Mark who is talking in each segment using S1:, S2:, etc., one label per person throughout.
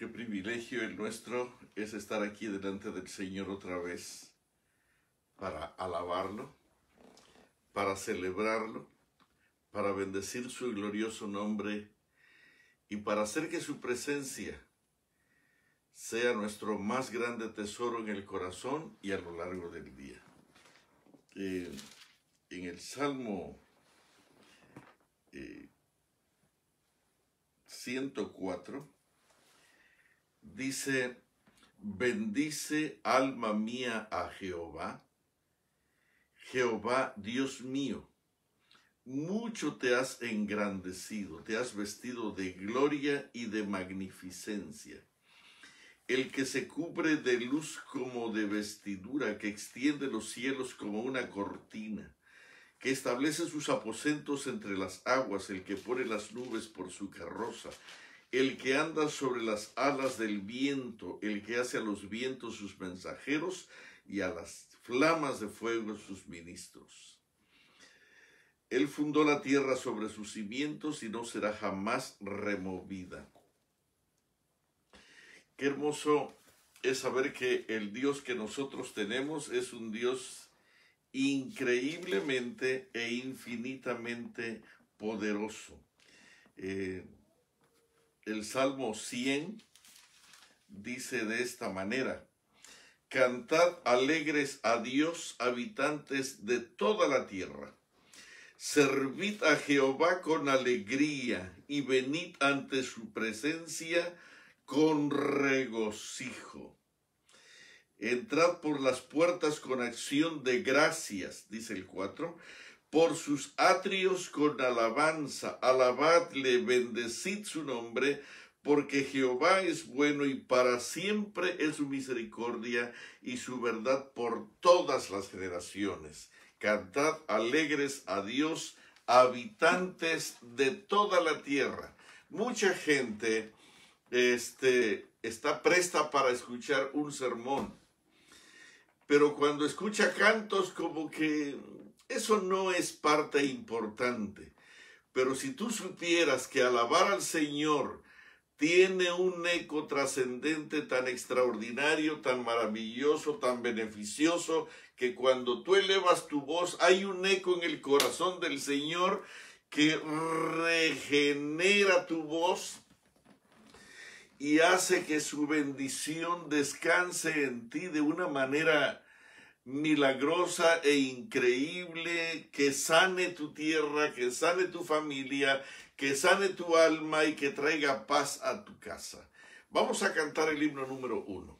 S1: Qué privilegio el nuestro es estar aquí delante del Señor otra vez para alabarlo, para celebrarlo, para bendecir su glorioso nombre y para hacer que su presencia sea nuestro más grande tesoro en el corazón y a lo largo del día. En el Salmo 104 dice: bendice alma mía a Jehová. Jehová, Dios mío, mucho te has engrandecido, te has vestido de gloria y de magnificencia. El que se cubre de luz como de vestidura, que extiende los cielos como una cortina, que establece sus aposentos entre las aguas, el que pone las nubes por su carroza, el que anda sobre las alas del viento, el que hace a los vientos sus mensajeros y a las flamas de fuego sus ministros. Él fundó la tierra sobre sus cimientos y no será jamás removida. Qué hermoso es saber que el Dios que nosotros tenemos es un Dios increíblemente e infinitamente poderoso. El Salmo 100 dice de esta manera: cantad alegres a Dios, habitantes de toda la tierra. Servid a Jehová con alegría y venid ante su presencia con regocijo. Entrad por las puertas con acción de gracias, dice el 4, por sus atrios con alabanza. Alabadle, bendecid su nombre, porque Jehová es bueno y para siempre es su misericordia y su verdad por todas las generaciones. Cantad alegres a Dios, habitantes de toda la tierra. Mucha gente está presta para escuchar un sermón, pero cuando escucha cantos, como que eso no es parte importante. Pero si tú supieras que alabar al Señor tiene un eco trascendente tan extraordinario, tan maravilloso, tan beneficioso, que cuando tú elevas tu voz hay un eco en el corazón del Señor que regenera tu voz y hace que su bendición descanse en ti de una manera milagrosa e increíble, que sane tu tierra, que sane tu familia, que sane tu alma y que traiga paz a tu casa. Vamos a cantar el himno número 1.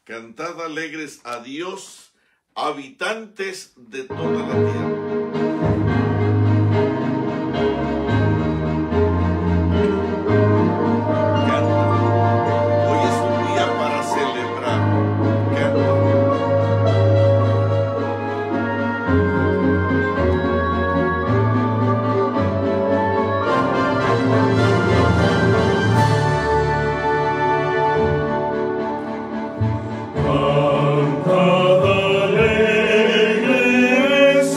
S1: Cantad alegres a Dios, habitantes de toda la tierra.
S2: Cantad alegres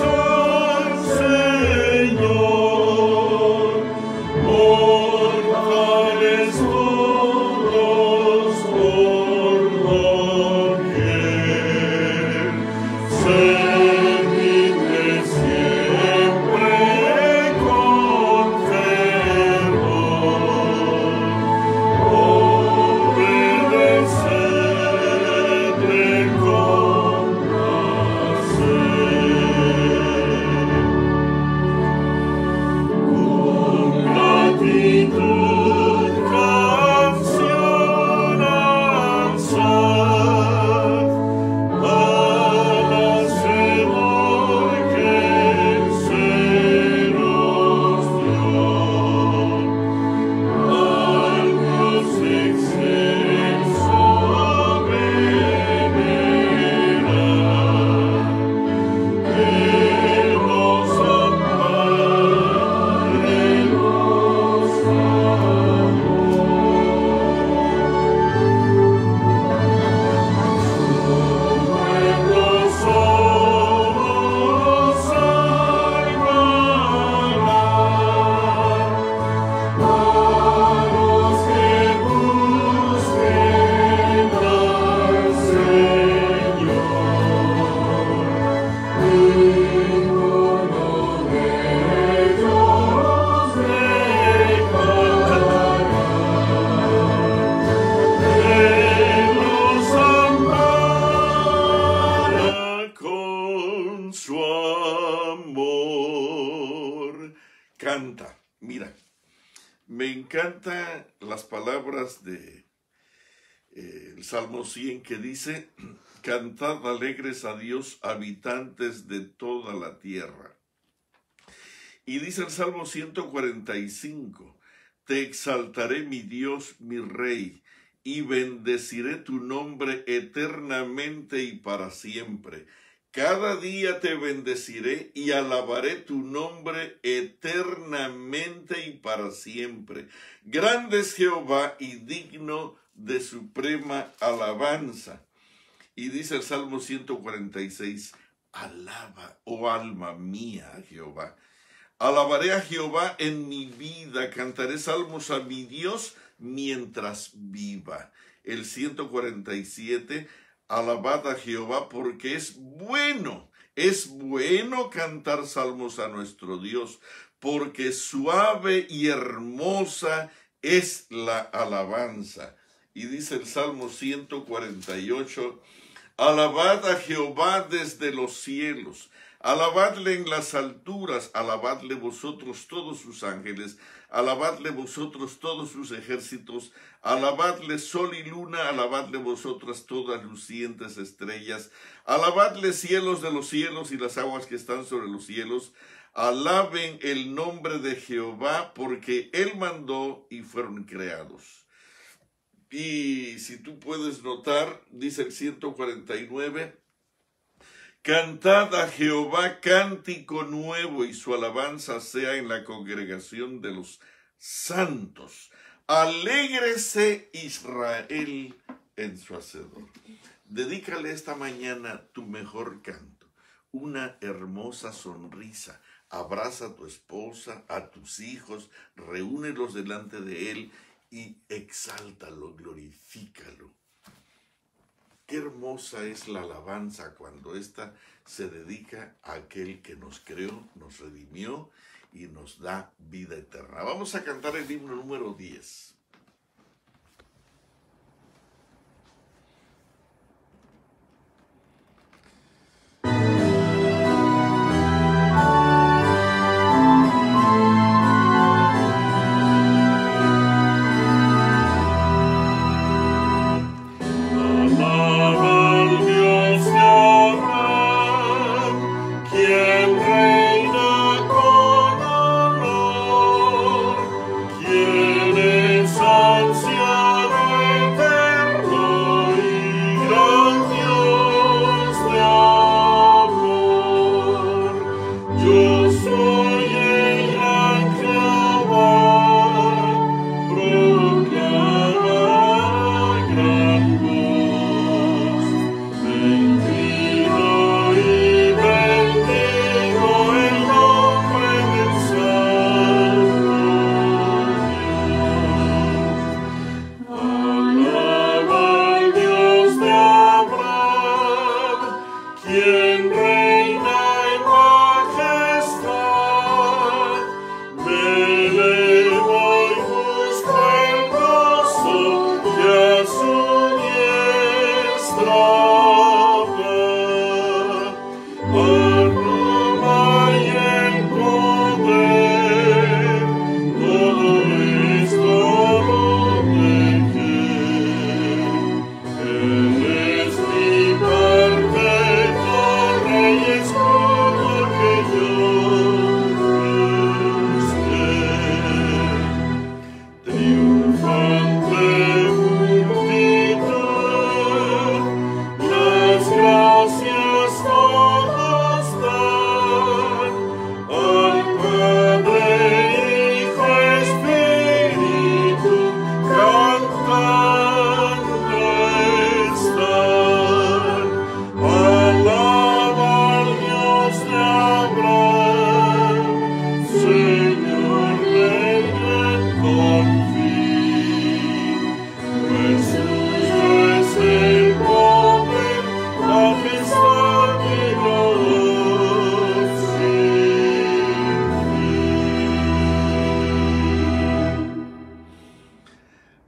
S1: encanta. Mira, me encantan las palabras de el Salmo 100 que dice: cantad alegres a Dios, habitantes de toda la tierra. Y dice el Salmo 145, te exaltaré, mi Dios, mi Rey, y bendeciré tu nombre eternamente y para siempre. Cada día te bendeciré y alabaré tu nombre eternamente y para siempre. Grande es Jehová y digno de suprema alabanza. Y dice el Salmo 146, alaba, oh alma mía, a Jehová. Alabaré a Jehová en mi vida, cantaré salmos a mi Dios mientras viva. El 147, alabad a Jehová porque es bueno cantar salmos a nuestro Dios, porque suave y hermosa es la alabanza. Y dice el Salmo 148, alabad a Jehová desde los cielos, alabadle en las alturas, alabadle vosotros todos sus ángeles, alabadle vosotros todos sus ejércitos, alabadle sol y luna, alabadle vosotras todas lucientes estrellas, alabadle cielos de los cielos y las aguas que están sobre los cielos, alaben el nombre de Jehová, porque él mandó y fueron creados. Y si tú puedes notar, dice el 149, cantad a Jehová cántico nuevo y su alabanza sea en la congregación de los santos. Alégrese Israel en su hacedor. Dedícale esta mañana tu mejor canto, una hermosa sonrisa. Abraza a tu esposa, a tus hijos, reúnelos delante de él y exáltalo, glorifícalo. Qué hermosa es la alabanza cuando ésta se dedica a aquel que nos creó, nos redimió y nos da vida eterna. Vamos a cantar el himno número 10.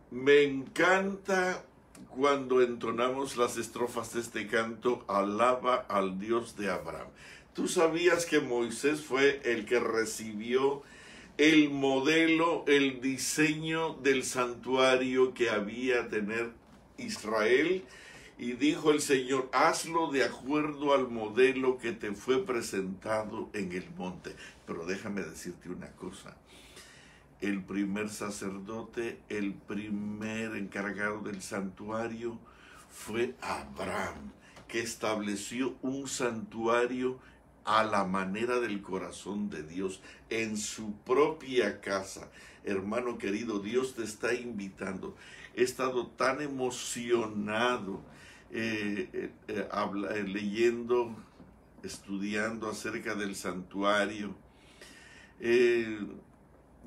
S1: Me encanta cuando entonamos las estrofas de este canto, alaba al Dios de Abraham. ¿Tú sabías que Moisés fue el que recibió el modelo, el diseño del santuario que había de tener Israel. Y dijo el Señor, hazlo de acuerdo al modelo que te fue presentado en el monte. Pero déjame decirte una cosa. El primer sacerdote, el primer encargado del santuario fue Abraham, que estableció un santuario a la manera del corazón de Dios, en su propia casa. Hermano querido, Dios te está invitando. He estado tan emocionado leyendo, estudiando acerca del santuario.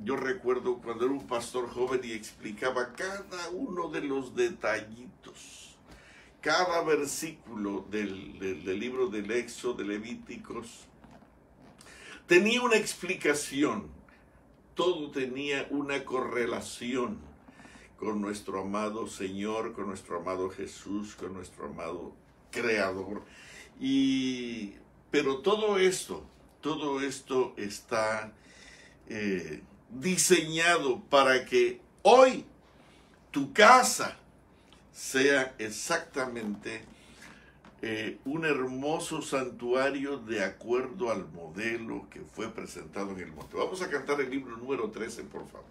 S1: Yo recuerdo cuando era un pastor joven y explicaba cada uno de los detallitos, cada versículo del libro del Éxodo, de Levíticos, tenía una explicación, todo tenía una correlación con nuestro amado Señor, con nuestro amado Jesús, con nuestro amado Creador. Pero todo esto está diseñado para que hoy tu casa sea exactamente un hermoso santuario de acuerdo al modelo que fue presentado en el monte. Vamos a cantar el libro número 13, por favor.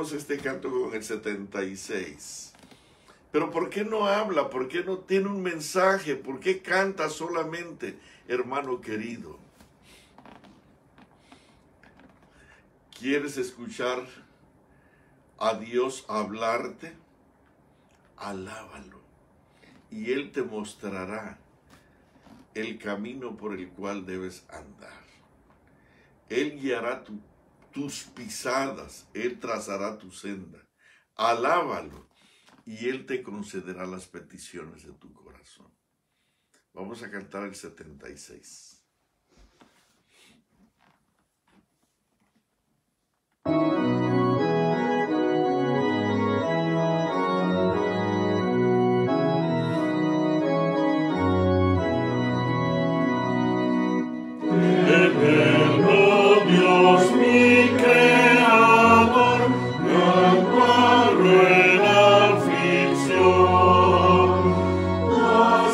S1: Este canto con el 76. Pero ¿por qué no habla? ¿Por qué no tiene un mensaje? ¿Por qué canta solamente, hermano querido? ¿Quieres escuchar a Dios hablarte? Alábalo y Él te mostrará el camino por el cual debes andar. Él guiará tus pisadas, Él trazará tu senda. Alábalo y Él te concederá las peticiones de tu corazón. Vamos a cantar el 76.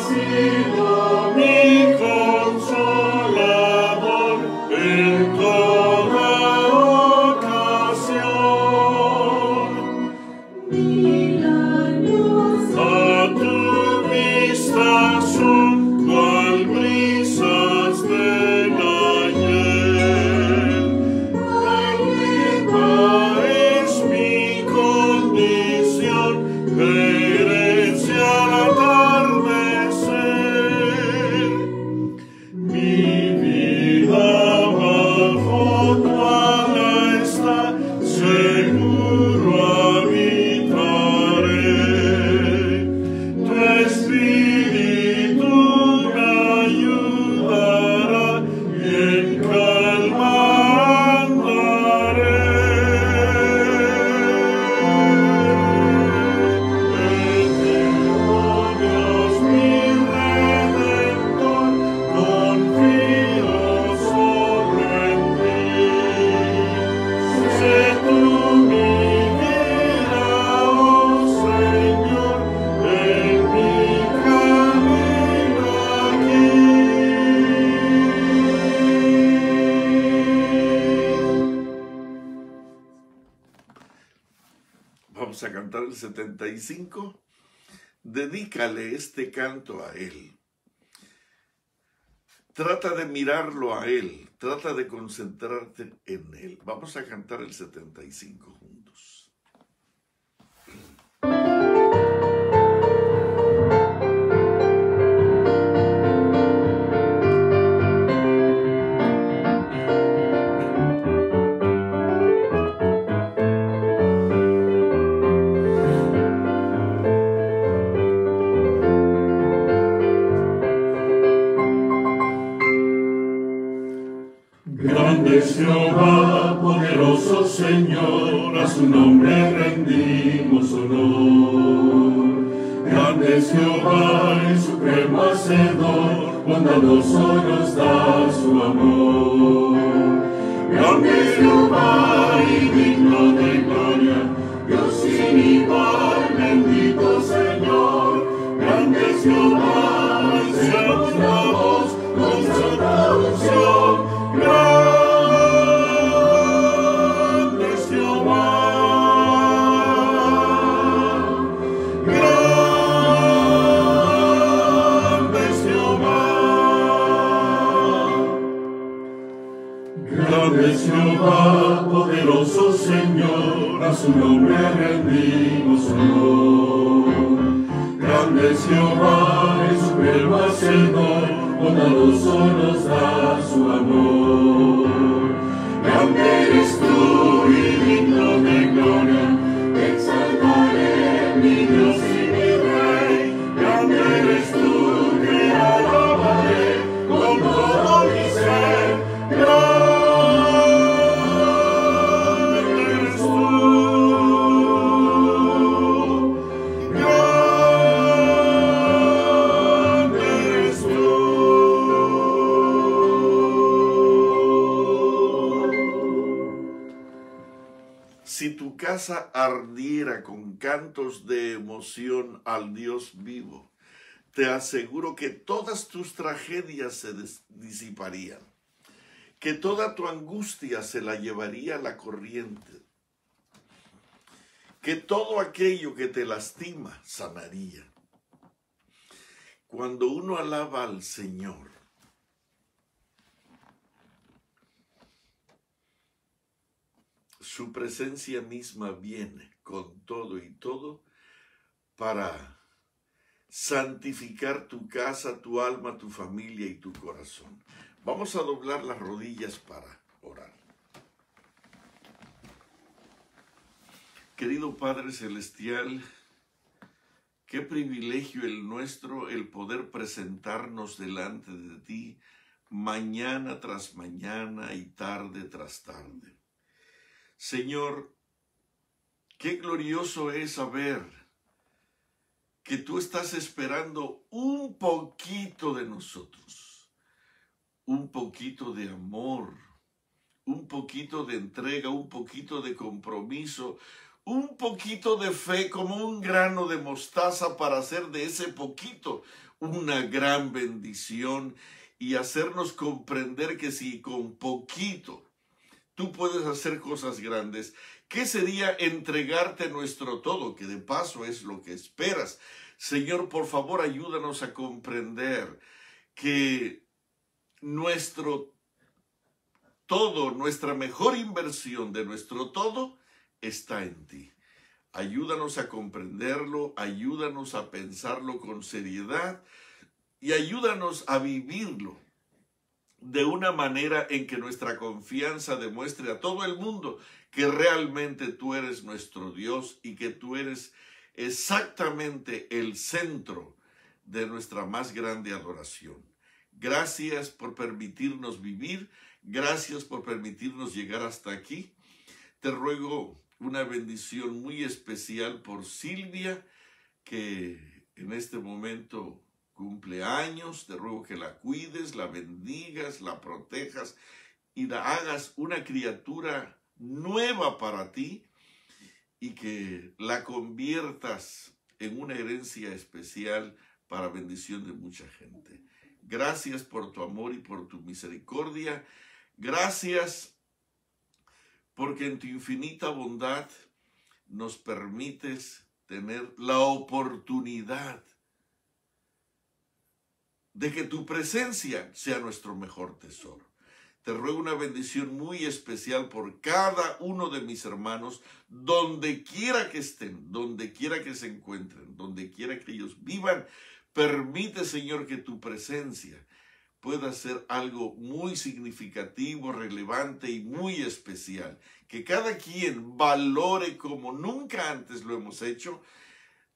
S2: See
S1: 75, dedícale este canto a Él. Trata de mirarlo a Él, trata de concentrarte en Él. Vamos a cantar el 75 juntos.
S2: Grande es Jehová, poderoso Señor, a su nombre rendimos honor. Grande es Jehová, el supremo hacedor, bondadoso nos da su amor. Grande es Jehová y digno de gloria, Dios sin igual, bendito Señor. Grande es Jehová, alcemos la voz con santa unción. Grande es Jehová, grande es Jehová, grande es Jehová, poderoso Señor, a su nombre rendimos honor. Grande es Jehová, el supremo hacedor, bondadoso nos da su amor. Grande eres tú y digno de gloria, te exaltaré, mi Dios y mi Rey. Grande eres tú, te alabaré con todo mi ser. Grande eres tú.
S1: Si tu casa ardiera con cantos de emoción al Dios vivo, te aseguro que todas tus tragedias se disiparían, que toda tu angustia se la llevaría la corriente, que todo aquello que te lastima sanaría. Cuando uno alaba al Señor, su presencia misma viene con todo y todo para santificar tu casa, tu alma, tu familia y tu corazón. Vamos a doblar las rodillas para orar. Querido Padre Celestial, qué privilegio el nuestro el poder presentarnos delante de ti mañana tras mañana y tarde tras tarde. Señor, qué glorioso es saber que tú estás esperando un poquito de nosotros, un poquito de amor, un poquito de entrega, un poquito de compromiso, un poquito de fe como un grano de mostaza para hacer de ese poquito una gran bendición y hacernos comprender que si con poquito tú puedes hacer cosas grandes, ¿qué sería entregarte nuestro todo? Que de paso es lo que esperas. Señor, por favor, ayúdanos a comprender que nuestro todo, nuestra mejor inversión de nuestro todo, está en ti. Ayúdanos a comprenderlo, ayúdanos a pensarlo con seriedad y ayúdanos a vivirlo de una manera en que nuestra confianza demuestre a todo el mundo que realmente tú eres nuestro Dios y que tú eres exactamente el centro de nuestra más grande adoración. Gracias por permitirnos vivir, gracias por permitirnos llegar hasta aquí. Te ruego una bendición muy especial por Silvia, que en este momento cumple años. Te ruego que la cuides, la bendigas, la protejas y la hagas una criatura nueva para ti y que la conviertas en una herencia especial para bendición de mucha gente. Gracias por tu amor y por tu misericordia. Gracias porque en tu infinita bondad nos permites tener la oportunidad de que tu presencia sea nuestro mejor tesoro. Te ruego una bendición muy especial por cada uno de mis hermanos, donde quiera que estén, donde quiera que se encuentren, donde quiera que ellos vivan. Permite, Señor, que tu presencia pueda ser algo muy significativo, relevante y muy especial. Que cada quien valore como nunca antes lo hemos hecho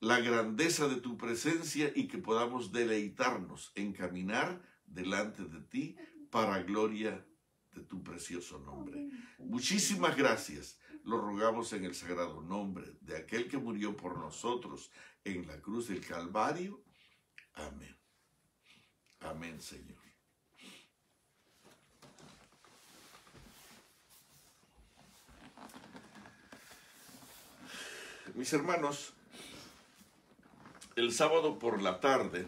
S1: la grandeza de tu presencia y que podamos deleitarnos en caminar delante de ti para gloria de tu precioso nombre. Muchísimas gracias. Lo rogamos en el sagrado nombre de aquel que murió por nosotros en la cruz del Calvario. Amén. Amén, Señor. Mis hermanos, el sábado por la tarde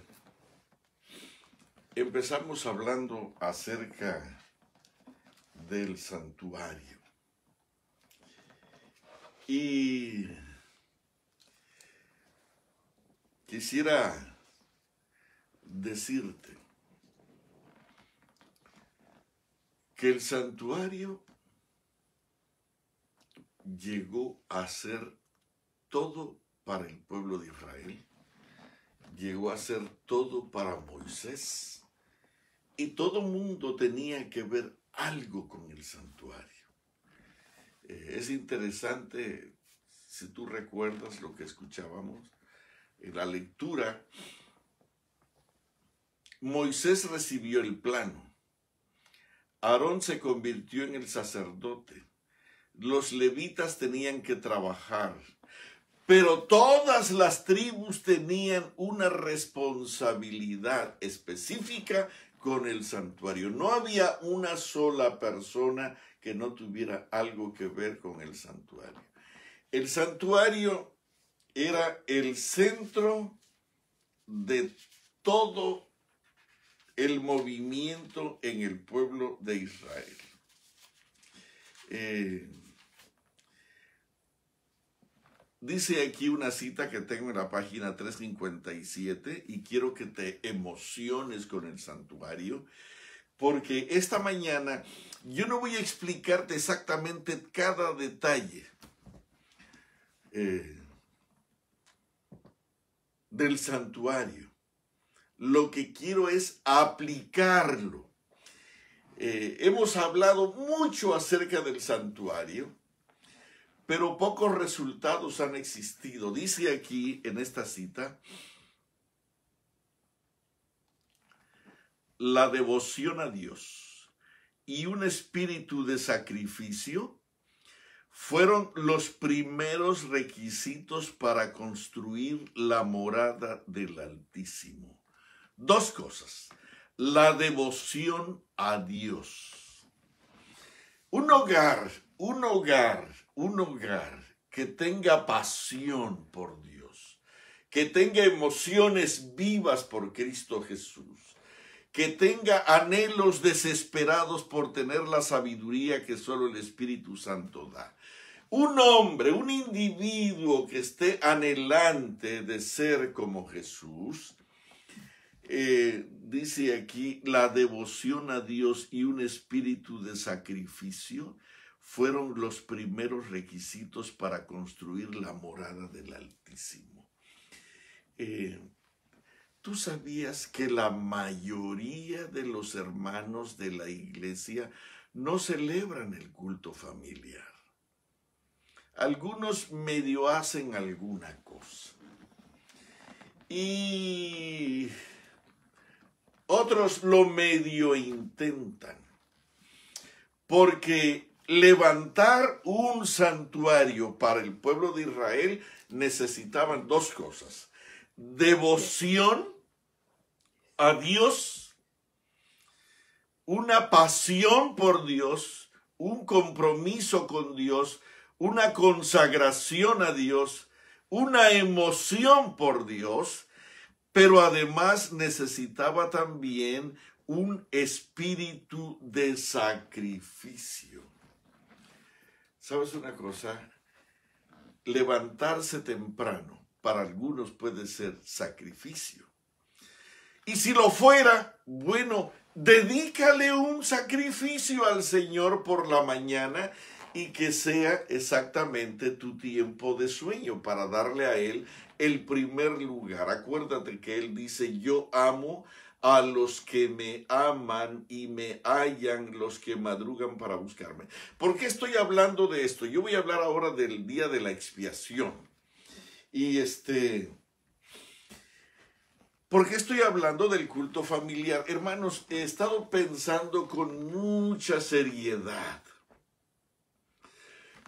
S1: empezamos hablando acerca del santuario. Y quisiera decirte que el santuario llegó a ser todo para el pueblo de Israel, llegó a ser todo para Moisés, y todo mundo tenía que ver algo con el santuario. Es interesante, si tú recuerdas lo que escuchábamos en la lectura, Moisés recibió el plano, Aarón se convirtió en el sacerdote, los levitas tenían que trabajar, pero todas las tribus tenían una responsabilidad específica con el santuario. No había una sola persona que no tuviera algo que ver con el santuario. El santuario era el centro de todo el movimiento en el pueblo de Israel. Dice aquí una cita que tengo en la página 357 y quiero que te emociones con el santuario, porque esta mañana yo no voy a explicarte exactamente cada detalle del santuario. Lo que quiero es aplicarlo. Hemos hablado mucho acerca del santuario, pero pocos resultados han existido. Dice aquí en esta cita, la devoción a Dios y un espíritu de sacrificio fueron los primeros requisitos para construir la morada del Altísimo. Dos cosas: la devoción a Dios. Un hogar que tenga pasión por Dios, que tenga emociones vivas por Cristo Jesús, que tenga anhelos desesperados por tener la sabiduría que solo el Espíritu Santo da. Un hombre, un individuo que esté anhelante de ser como Jesús, dice aquí, la devoción a Dios y un espíritu de sacrificio fueron los primeros requisitos para construir la morada del Altísimo. ¿Tú sabías que la mayoría de los hermanos de la iglesia no celebran el culto familiar? Algunos medio hacen alguna cosa y otros lo medio intentan, porque levantar un santuario para el pueblo de Israel necesitaban dos cosas: devoción a Dios, una pasión por Dios, un compromiso con Dios, una consagración a Dios, una emoción por Dios, pero además necesitaba también un espíritu de sacrificio. ¿Sabes una cosa? Levantarse temprano para algunos puede ser sacrificio. Y si lo fuera, bueno, dedícale un sacrificio al Señor por la mañana y que sea exactamente tu tiempo de sueño para darle a Él el primer lugar. Acuérdate que Él dice, yo amo a los que me aman y me hallan los que madrugan para buscarme. ¿Por qué estoy hablando de esto? Yo voy a hablar ahora del día de la expiación. Y ¿por qué estoy hablando del culto familiar? Hermanos, he estado pensando con mucha seriedad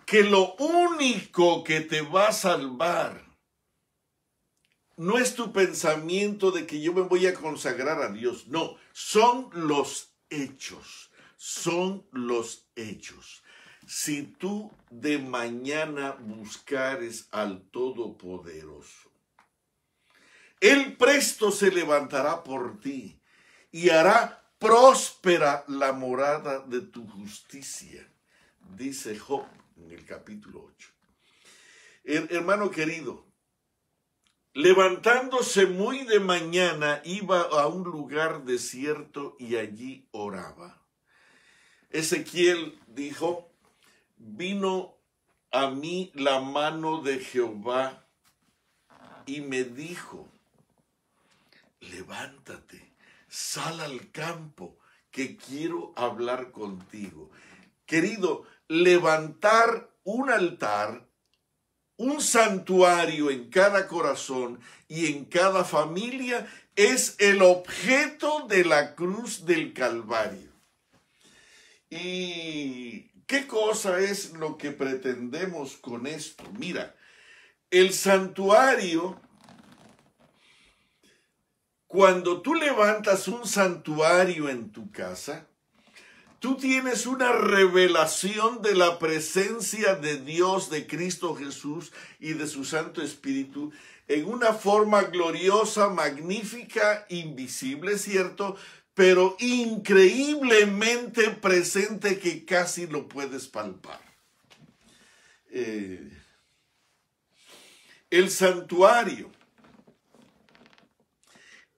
S1: que lo único que te va a salvar no es tu pensamiento de que yo me voy a consagrar a Dios. No, son los hechos. Son los hechos. Si tú de mañana buscares al Todopoderoso, Él presto se levantará por ti y hará próspera la morada de tu justicia, dice Job en el capítulo 8. Hermano querido, levantándose muy de mañana, iba a un lugar desierto y allí oraba. Ezequiel dijo, vino a mí la mano de Jehová y me dijo, levántate, sal al campo, que quiero hablar contigo. Querido, levantar un altar, un santuario en cada corazón y en cada familia es el objeto de la cruz del Calvario. ¿Y qué cosa es lo que pretendemos con esto? Mira, el santuario, cuando tú levantas un santuario en tu casa, tú tienes una revelación de la presencia de Dios, de Cristo Jesús y de su Santo Espíritu en una forma gloriosa, magnífica, invisible, ¿cierto? Pero increíblemente presente que casi lo puedes palpar. El santuario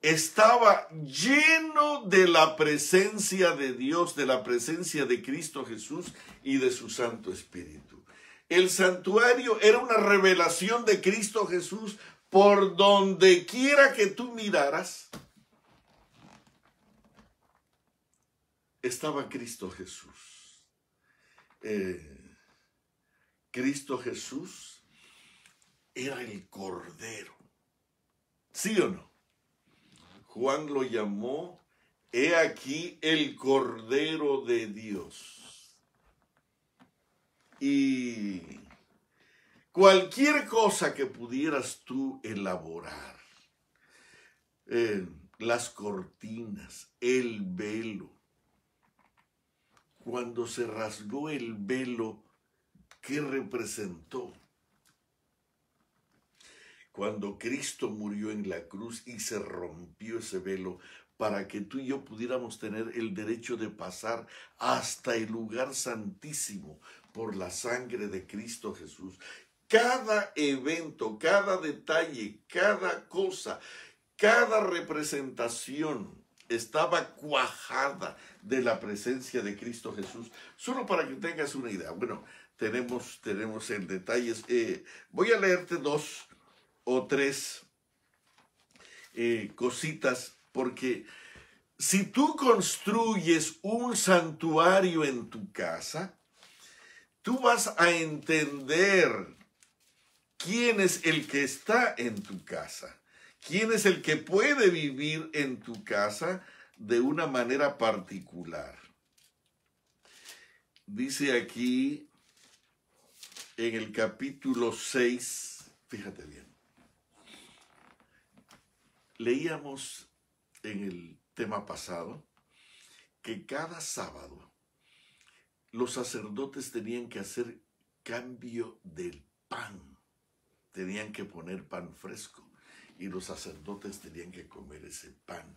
S1: estaba lleno de la presencia de Dios, de la presencia de Cristo Jesús y de su Santo Espíritu. El santuario era una revelación de Cristo Jesús por donde quiera que tú miraras. Estaba Cristo Jesús. Cristo Jesús era el Cordero. ¿Sí o no? Juan lo llamó, he aquí el Cordero de Dios. Y cualquier cosa que pudieras tú elaborar, las cortinas, el velo, cuando se rasgó el velo, ¿qué representó? Cuando Cristo murió en la cruz y se rompió ese velo para que tú y yo pudiéramos tener el derecho de pasar hasta el lugar santísimo por la sangre de Cristo Jesús. Cada evento, cada detalle, cada cosa, cada representación estaba cuajada de la presencia de Cristo Jesús. Solo para que tengas una idea. Bueno, tenemos el detalle. Voy a leerte 2 o 3 cositas, porque si tú construyes un santuario en tu casa, tú vas a entender quién es el que está en tu casa, quién es el que puede vivir en tu casa de una manera particular. Dice aquí en el capítulo 6, fíjate bien. Leíamos en el tema pasado que cada sábado los sacerdotes tenían que hacer cambio del pan. Tenían que poner pan fresco y los sacerdotes tenían que comer ese pan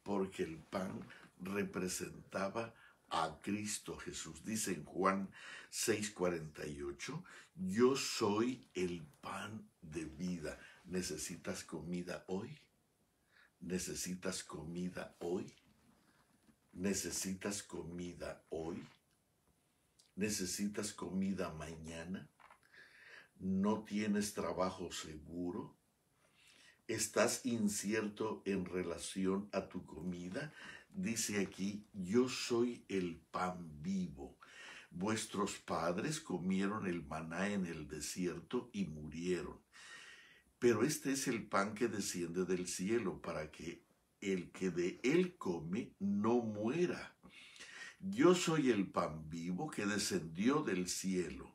S1: porque el pan representaba a Cristo Jesús. Dice en Juan 6:48, yo soy el pan de vida. ¿Necesitas comida hoy? ¿Necesitas comida hoy? ¿Necesitas comida hoy? ¿Necesitas comida mañana? ¿No tienes trabajo seguro? ¿Estás incierto en relación a tu comida? Dice aquí, yo soy el pan vivo. Vuestros padres comieron el maná en el desierto y murieron. Pero este es el pan que desciende del cielo para que el que de él come no muera. Yo soy el pan vivo que descendió del cielo.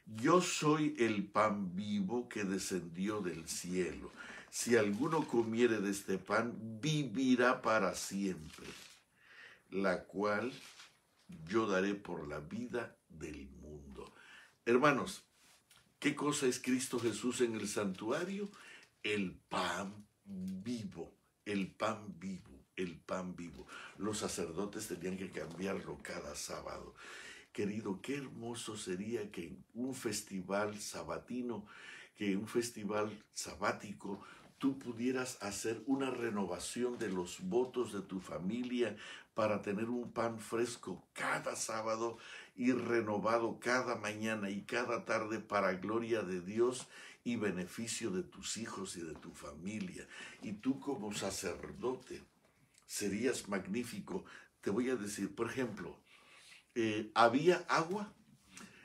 S1: Yo soy el pan vivo que descendió del cielo. Si alguno comiere de este pan, vivirá para siempre, la cual yo daré por la vida del mundo. Hermanos, ¿qué cosa es Cristo Jesús en el santuario? El pan vivo, el pan vivo, el pan vivo. Los sacerdotes tenían que cambiarlo cada sábado. Querido, qué hermoso sería que en un festival sabatino, que en un festival sabático, tú pudieras hacer una renovación de los votos de tu familia para tener un pan fresco cada sábado y renovado cada mañana y cada tarde para gloria de Dios y beneficio de tus hijos y de tu familia. Y tú como sacerdote serías magnífico. Te voy a decir, por ejemplo, había agua.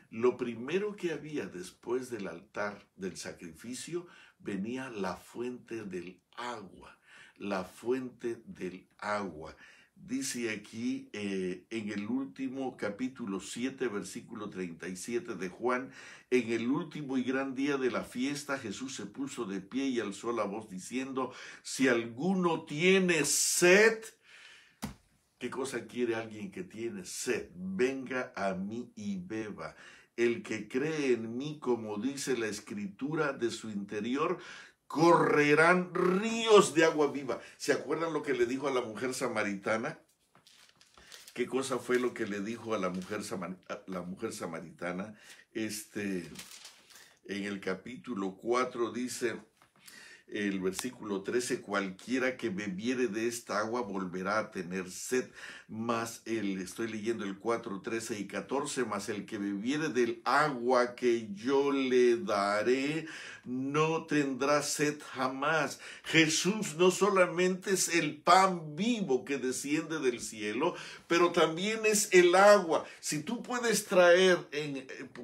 S1: Lo primero que había después del altar del sacrificio venía la fuente del agua, la fuente del agua. Dice aquí en el último capítulo 7, versículo 37 de Juan, en el último y gran día de la fiesta, Jesús se puso de pie y alzó la voz diciendo, si alguno tiene sed, ¿qué cosa quiere alguien que tiene sed? Venga a mí y beba. El que cree en mí, como dice la Escritura, de su interior correrán ríos de agua viva. ¿Se acuerdan lo que le dijo a la mujer samaritana? ¿Qué cosa fue lo que le dijo a la mujer samaritana? En el capítulo 4 dice, el versículo 13, cualquiera que bebiere de esta agua volverá a tener sed, estoy leyendo el 4, 13 y 14, mas el que bebiere del agua que yo le daré, no tendrá sed jamás. Jesús no solamente es el pan vivo que desciende del cielo, pero también es el agua. Si tú puedes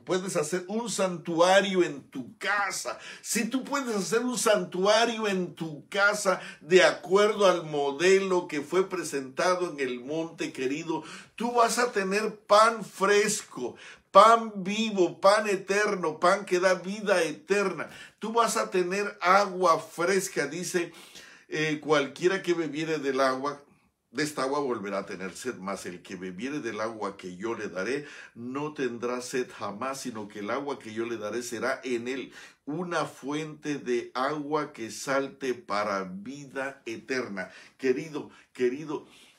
S1: puedes hacer un santuario en tu casa, si tú puedes hacer un santuario en tu casa de acuerdo al modelo que fue presentado en el monte, querido, tú vas a tener pan fresco, pan vivo, pan eterno, pan que da vida eterna. Tú vas a tener agua fresca, dice, cualquiera que bebiere del agua, de esta agua volverá a tener sed, mas el que bebiere del agua que yo le daré, no tendrá sed jamás, sino que el agua que yo le daré será en él una fuente de agua que salte para vida eterna. Querido,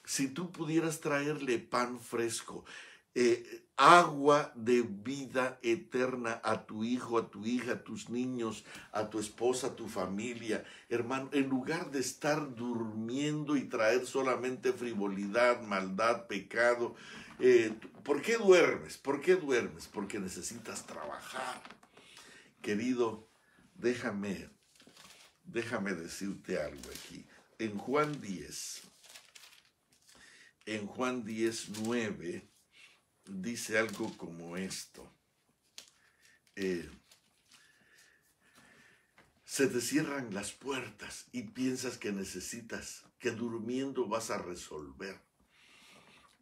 S1: si tú pudieras traerle pan fresco, agua de vida eterna a tu hijo, a tu hija, a tus niños, a tu esposa, a tu familia, hermano, en lugar de estar durmiendo y traer solamente frivolidad, maldad, pecado, ¿por qué duermes? ¿Por qué duermes? Porque necesitas trabajar. Querido, déjame decirte algo aquí. En Juan 10, 9, dice algo como esto. Se te cierran las puertas y piensas que que durmiendo vas a resolver.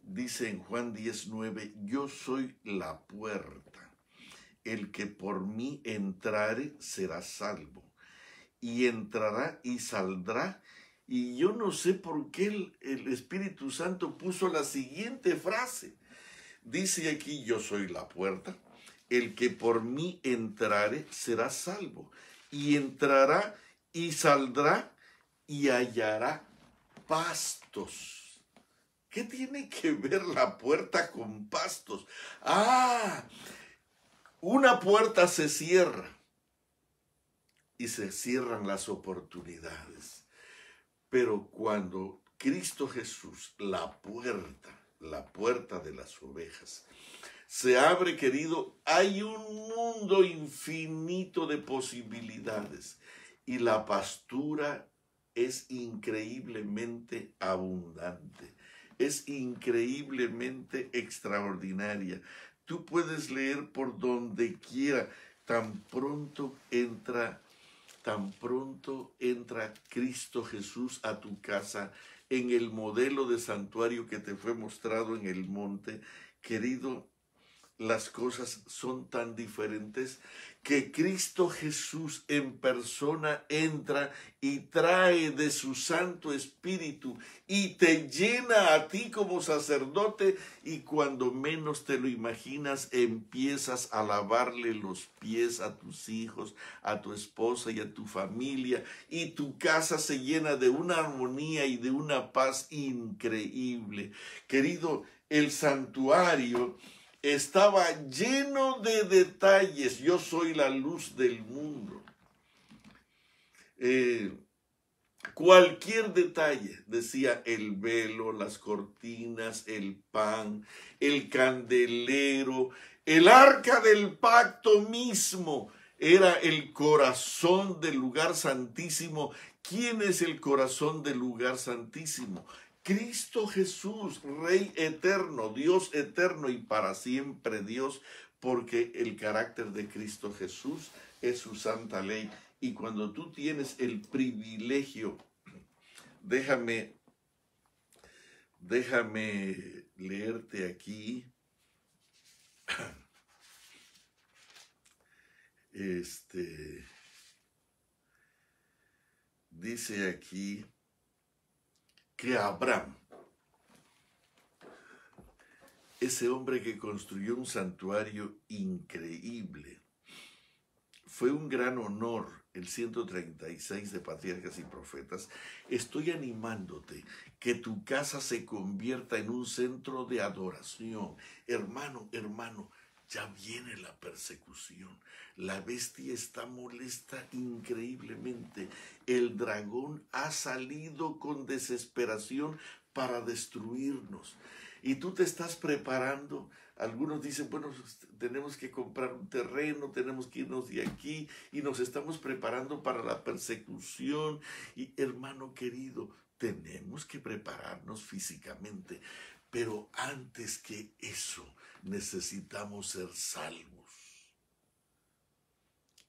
S1: Dice en Juan 10, 9, yo soy la puerta. El que por mí entrare será salvo. Y entrará y saldrá. Y yo no sé por qué el Espíritu Santo puso la siguiente frase. Dice aquí, yo soy la puerta, el que por mí entrare será salvo, y entrará y saldrá y hallará pastos. ¿Qué tiene que ver la puerta con pastos? Una puerta se cierra y se cierran las oportunidades. Pero cuando Cristo Jesús, la puerta de las ovejas, se abre, querido, hay un mundo infinito de posibilidades y la pastura es increíblemente abundante, es increíblemente extraordinaria. Tú puedes leer por donde quiera, tan pronto entra Cristo Jesús a tu casa en el modelo de santuario que te fue mostrado en el monte, querido. Las cosas son tan diferentes que Cristo Jesús en persona entra y trae de su Santo Espíritu y te llena a ti como sacerdote, y cuando menos te lo imaginas empiezas a lavarle los pies a tus hijos, a tu esposa y a tu familia, y tu casa se llena de una armonía y de una paz increíble. Querido, el santuario estaba lleno de detalles. Yo soy la luz del mundo. Cualquier detalle, decía, el velo, las cortinas, el pan, el candelero, el arca del pacto mismo, era el corazón del lugar santísimo. ¿Quién es el corazón del lugar santísimo? Cristo Jesús, Rey eterno, Dios eterno y para siempre Dios, porque el carácter de Cristo Jesús es su santa ley. Y cuando tú tienes el privilegio, déjame leerte aquí, dice aquí que Abraham, ese hombre que construyó un santuario increíble, fue un gran honor el 136 de Patriarcas y Profetas. Estoy animándote que tu casa se convierta en un centro de adoración. Hermano, ya viene la persecución. La bestia está molesta increíblemente. El dragón ha salido con desesperación para destruirnos. Y tú te estás preparando. Algunos dicen, bueno, tenemos que comprar un terreno, tenemos que irnos de aquí y nos estamos preparando para la persecución. Y hermano querido, tenemos que prepararnos físicamente. Pero antes que eso, necesitamos ser salvos.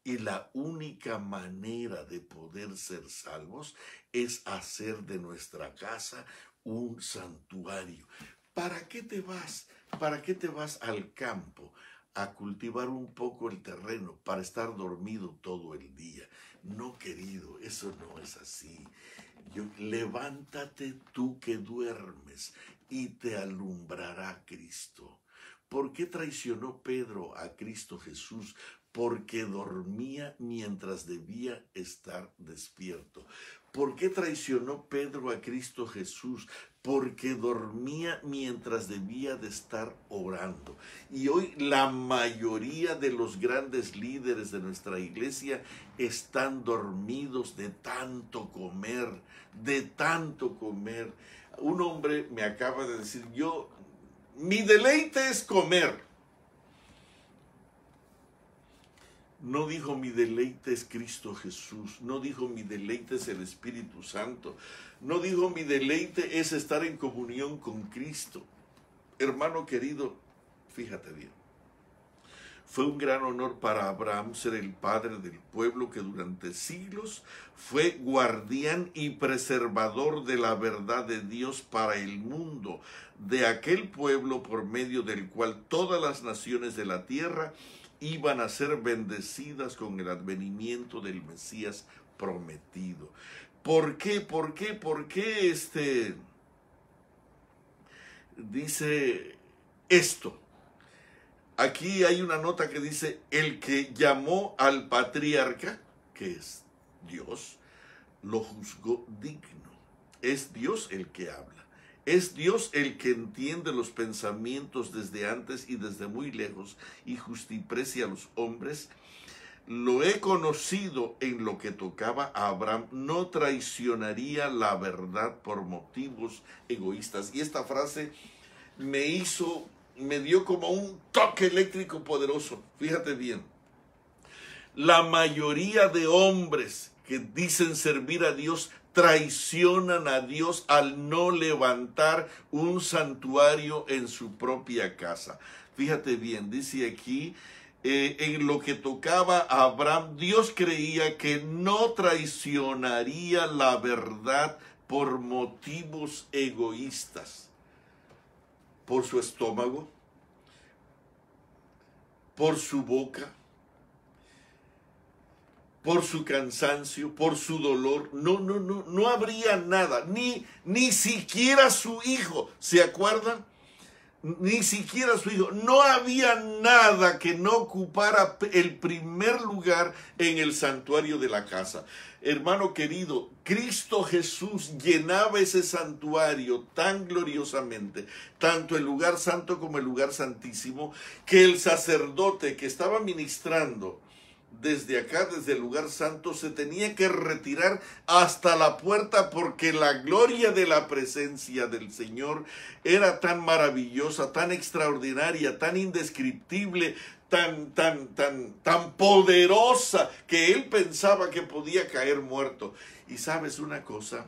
S1: Y la única manera de poder ser salvos es hacer de nuestra casa un santuario. ¿Para qué te vas? ¿Para qué te vas al campo a cultivar un poco el terreno para estar dormido todo el día? No, querido, eso no es así. Levántate tú que duermes y te alumbrará Cristo. ¿Por qué traicionó Pedro a Cristo Jesús? Porque dormía mientras debía estar despierto. ¿Por qué traicionó Pedro a Cristo Jesús? Porque dormía mientras debía de estar orando. Y hoy la mayoría de los grandes líderes de nuestra iglesia están dormidos de tanto comer, Un hombre me acaba de decir, mi deleite es comer. No dijo mi deleite es Cristo Jesús, no dijo mi deleite es el Espíritu Santo, no dijo mi deleite es estar en comunión con Cristo. Hermano querido, fíjate bien, fue un gran honor para Abraham ser el padre del pueblo que durante siglos fue guardián y preservador de la verdad de Dios para el mundo, de aquel pueblo por medio del cual todas las naciones de la tierra iban a ser bendecidas con el advenimiento del Mesías prometido. ¿Por qué? Dice esto? Aquí hay una nota que dice, el que llamó al patriarca, que es Dios, lo juzgó digno. Es Dios el que habla. Es Dios el que entiende los pensamientos desde antes y desde muy lejos y justiprecia a los hombres. lo he conocido en lo que tocaba a Abraham, no traicionaría la verdad por motivos egoístas. Y esta frase me dio como un toque eléctrico poderoso. Fíjate bien, la mayoría de hombres que dicen servir a Dios traicionan a Dios al no levantar un santuario en su propia casa. Fíjate bien, dice aquí, en lo que tocaba a Abraham, Dios creía que no traicionaría la verdad por motivos egoístas, por su estómago, por su boca, por su cansancio, por su dolor. No habría nada, ni siquiera su hijo, ¿se acuerdan? Ni siquiera su hijo. No había nada que no ocupara el primer lugar en el santuario de la casa. Hermano querido, Cristo Jesús llenaba ese santuario tan gloriosamente, tanto el lugar santo como el lugar santísimo, que el sacerdote que estaba ministrando desde acá, desde el lugar santo, se tenía que retirar hasta la puerta, porque la gloria de la presencia del Señor era tan maravillosa, tan extraordinaria, tan indescriptible, tan poderosa, que él pensaba que podía caer muerto. Y sabes una cosa,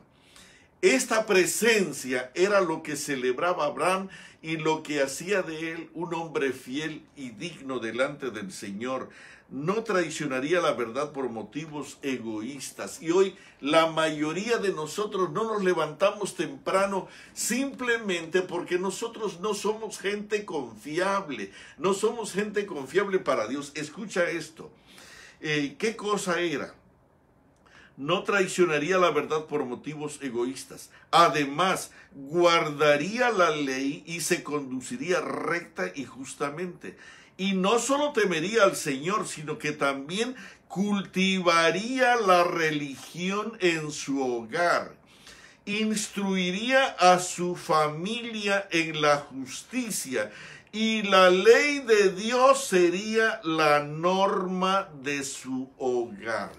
S1: esta presencia era lo que celebraba Abraham y lo que hacía de él un hombre fiel y digno delante del Señor. No traicionaría la verdad por motivos egoístas. Y hoy la mayoría de nosotros no nos levantamos temprano simplemente porque nosotros no somos gente confiable. No somos gente confiable para Dios. Escucha esto. ¿Qué cosa era? No traicionaría la verdad por motivos egoístas. Además, guardaría la ley y se conduciría recta y justamente. Y no solo temería al Señor, sino que también cultivaría la religión en su hogar. Instruiría a su familia en la justicia. Y la ley de Dios sería la norma de su hogar.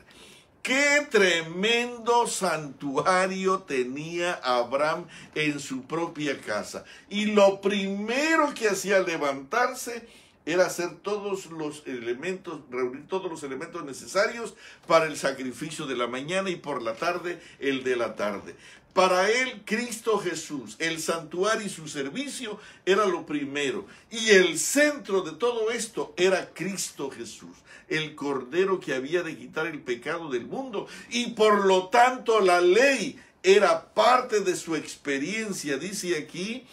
S1: ¡Qué tremendo santuario tenía Abraham en su propia casa! Y lo primero que hacía al levantarse era hacer todos los elementos, reunir todos los elementos necesarios para el sacrificio de la mañana y por la tarde el de la tarde. Para él, Cristo Jesús, el santuario y su servicio era lo primero. Y el centro de todo esto era Cristo Jesús, el Cordero que había de quitar el pecado del mundo. Y por lo tanto la ley era parte de su experiencia. Dice aquí,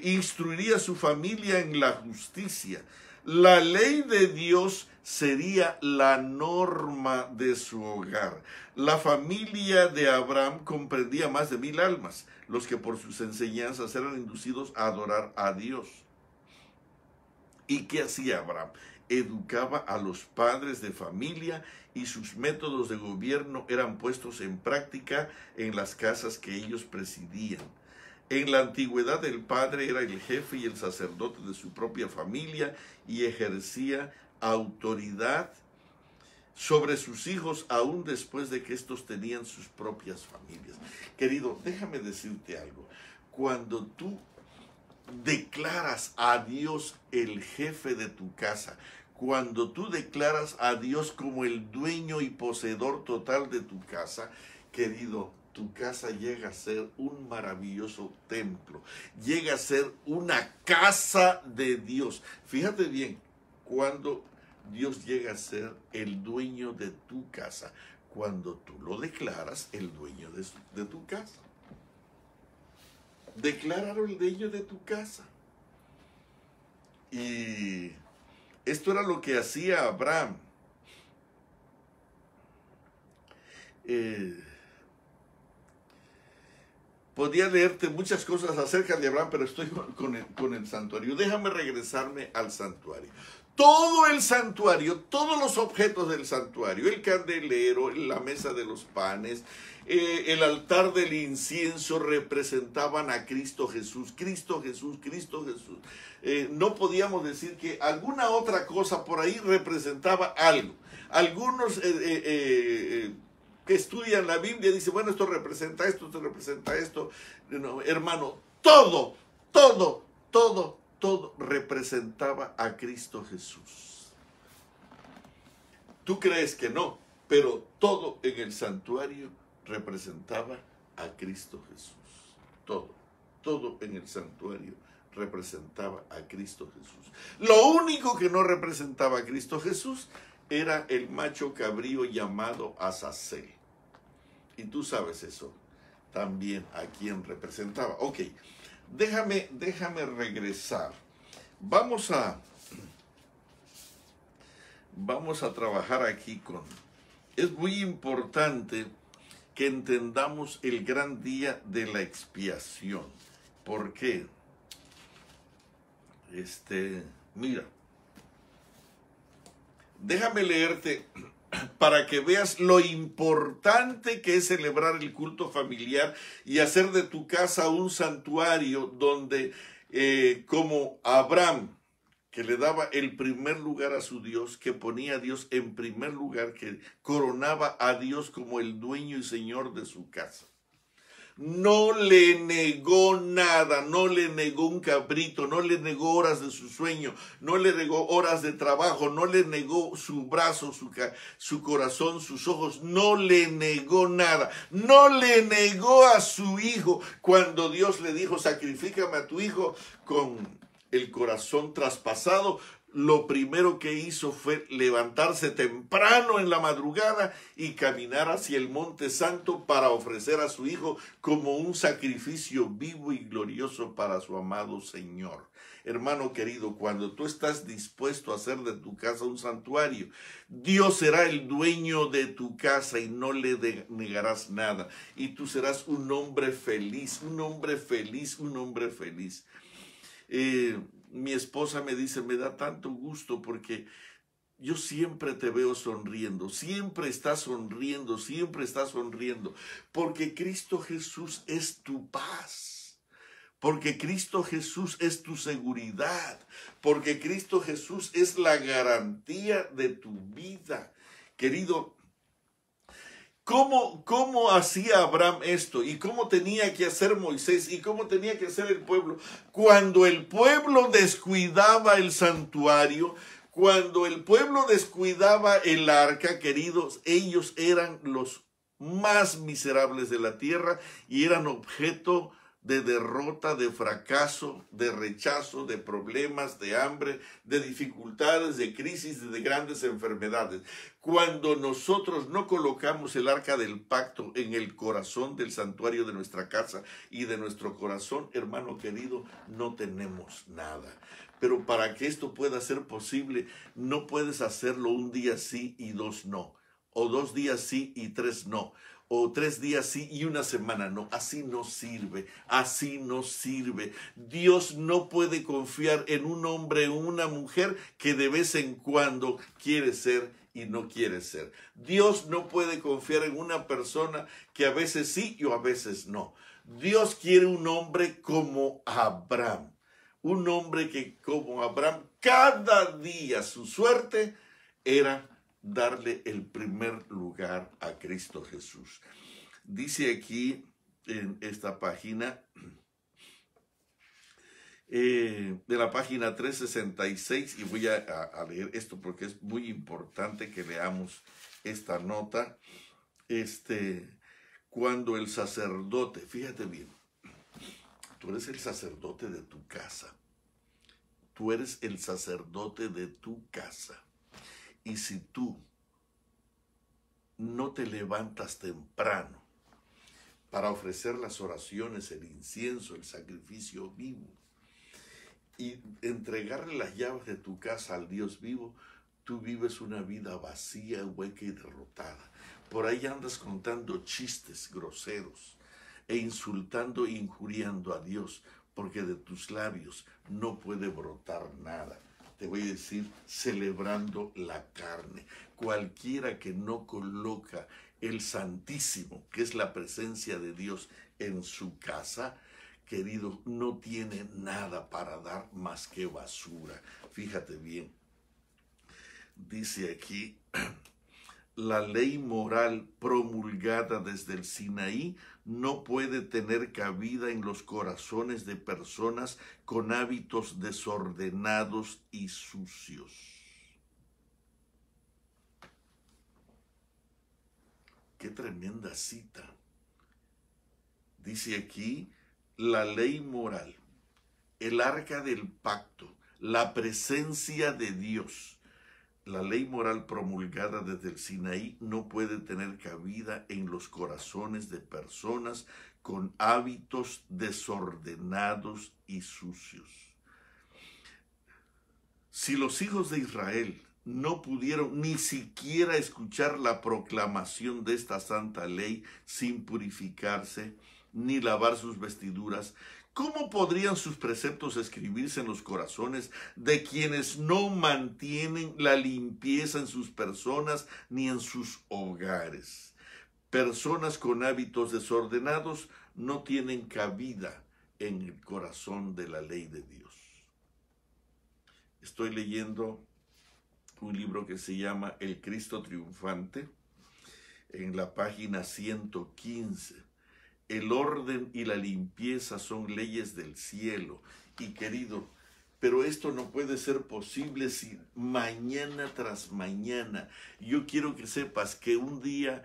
S1: instruiría a su familia en la justicia. La ley de Dios sería la norma de su hogar. La familia de Abraham comprendía más de 1000 almas, los que por sus enseñanzas eran inducidos a adorar a Dios. ¿Y qué hacía Abraham? Educaba a los padres de familia y sus métodos de gobierno eran puestos en práctica en las casas que ellos presidían. En la antigüedad el padre era el jefe y el sacerdote de su propia familia y ejercía autoridad sobre sus hijos aún después de que estos tenían sus propias familias. Querido, déjame decirte algo. Cuando tú declaras a Dios el jefe de tu casa, cuando tú declaras a Dios como el dueño y poseedor total de tu casa, querido, tu casa llega a ser un maravilloso templo, llega a ser una casa de Dios. Fíjate bien, cuando Dios llega a ser el dueño de tu casa, cuando tú lo declaras el dueño de tu casa. Decláralo el dueño de tu casa. Y esto era lo que hacía Abraham. Podría leerte muchas cosas acerca de Abraham, pero estoy con el santuario. Déjame regresarme al santuario. todo el santuario, todos los objetos del santuario, el candelero, la mesa de los panes, el altar del incienso representaban a Cristo Jesús, Cristo Jesús, Cristo Jesús. No podíamos decir que alguna otra cosa por ahí representaba algo. Algunos que estudian la Biblia dicen, bueno, esto representa esto representa esto. No, hermano, todo representaba a Cristo Jesús. Tú crees que no, pero todo en el santuario representaba a Cristo Jesús. Todo en el santuario representaba a Cristo Jesús. Lo único que no representaba a Cristo Jesús era el macho cabrío llamado Azazel. Y tú sabes eso también a quién representaba. Ok, déjame regresar. Vamos a trabajar aquí con... Es muy importante que entendamos el gran día de la expiación. ¿Por qué? Mira, déjame leerte para que veas lo importante que es celebrar el culto familiar y hacer de tu casa un santuario donde, como Abraham, que le daba el primer lugar a su Dios, que ponía a Dios en primer lugar, que coronaba a Dios como el dueño y señor de su casa. No le negó nada, no le negó un cabrito, no le negó horas de su sueño, no le negó horas de trabajo, no le negó su brazo, su corazón, sus ojos, no le negó nada. No le negó a su hijo cuando Dios le dijo, sacrifícame a tu hijo con el corazón traspasado. Lo primero que hizo fue levantarse temprano en la madrugada y caminar hacia el Monte Santo para ofrecer a su hijo como un sacrificio vivo y glorioso para su amado Señor. Hermano querido, cuando tú estás dispuesto a hacer de tu casa un santuario, Dios será el dueño de tu casa y no le negarás nada. Y tú serás un hombre feliz, un hombre feliz, un hombre feliz. Mi esposa me dice, me da tanto gusto porque yo siempre te veo sonriendo, siempre estás sonriendo, porque Cristo Jesús es tu paz, porque Cristo Jesús es tu seguridad, porque Cristo Jesús es la garantía de tu vida. Querido, ¿Cómo hacía Abraham esto? ¿Y cómo tenía que hacer Moisés? ¿Y cómo tenía que hacer el pueblo? Cuando el pueblo descuidaba el santuario, cuando el pueblo descuidaba el arca, queridos, ellos eran los más miserables de la tierra y eran objeto de derrota, de fracaso, de rechazo, de problemas, de hambre, de dificultades, de crisis, de grandes enfermedades. Cuando nosotros no colocamos el arca del pacto en el corazón del santuario de nuestra casa y de nuestro corazón, hermano querido, no tenemos nada. Pero para que esto pueda ser posible, no puedes hacerlo un día sí y dos no, o 2 días sí y 3 no, o 3 días sí y una semana no. Así no sirve, así no sirve. Dios no puede confiar en un hombre o una mujer que de vez en cuando quiere ser y no quiere ser. Dios no puede confiar en una persona que a veces sí y a veces no. Dios quiere un hombre como Abraham. Un hombre que como Abraham, cada día su suerte era darle el primer lugar a Cristo Jesús. Dice aquí en esta página, de la página 366, y voy a leer esto porque es muy importante que leamos esta nota. Cuando el sacerdote, fíjate bien, tú eres el sacerdote de tu casa. Tú eres el sacerdote de tu casa. Y si tú no te levantas temprano para ofrecer las oraciones, el incienso, el sacrificio vivo y entregarle las llaves de tu casa al Dios vivo, tú vives una vida vacía, hueca y derrotada. Por ahí andas contando chistes groseros e insultando e injuriando a Dios, porque de tus labios no puede brotar nada. te voy a decir, celebrando la carne. Cualquiera que no coloca el Santísimo, que es la presencia de Dios, en su casa, querido, no tiene nada para dar más que basura. Fíjate bien, dice aquí, la ley moral promulgada desde el Sinaí no puede tener cabida en los corazones de personas con hábitos desordenados y sucios. Qué tremenda cita. Dice aquí, la ley moral, el arca del pacto, la presencia de Dios. La ley moral promulgada desde el Sinaí no puede tener cabida en los corazones de personas con hábitos desordenados y sucios. Si los hijos de Israel no pudieron ni siquiera escuchar la proclamación de esta santa ley sin purificarse ni lavar sus vestiduras, ¿cómo podrían sus preceptos escribirse en los corazones de quienes no mantienen la limpieza en sus personas ni en sus hogares? Personas con hábitos desordenados no tienen cabida en el corazón de la ley de Dios. Estoy leyendo un libro que se llama El Cristo Triunfante, en la página 115. El orden y la limpieza son leyes del cielo. Y querido, pero esto no puede ser posible si mañana tras mañana. Yo quiero que sepas que un día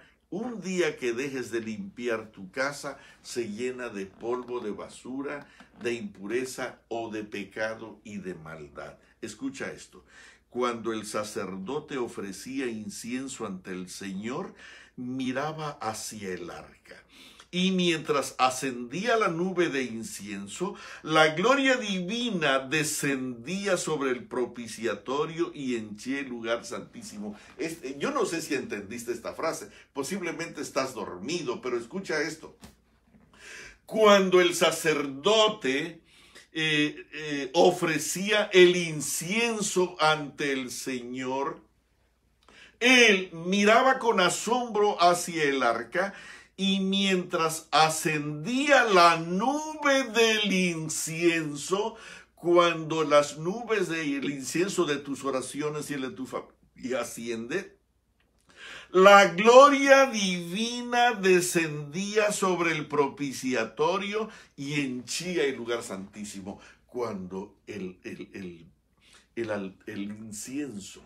S1: que dejes de limpiar tu casa se llena de polvo, de basura, de impureza o de pecado y de maldad. Escucha esto. Cuando el sacerdote ofrecía incienso ante el Señor, miraba hacia el arca. Y mientras ascendía la nube de incienso, la gloria divina descendía sobre el propiciatorio y henchía el lugar santísimo. Yo no sé si entendiste esta frase, posiblemente estás dormido, pero escucha esto. Cuando el sacerdote ofrecía el incienso ante el Señor, él miraba con asombro hacia el arca. Y mientras ascendía la nube del incienso, cuando las nubes del incienso de tus oraciones y el de tu familia asciende, la gloria divina descendía sobre el propiciatorio y henchía el lugar santísimo. Cuando el incienso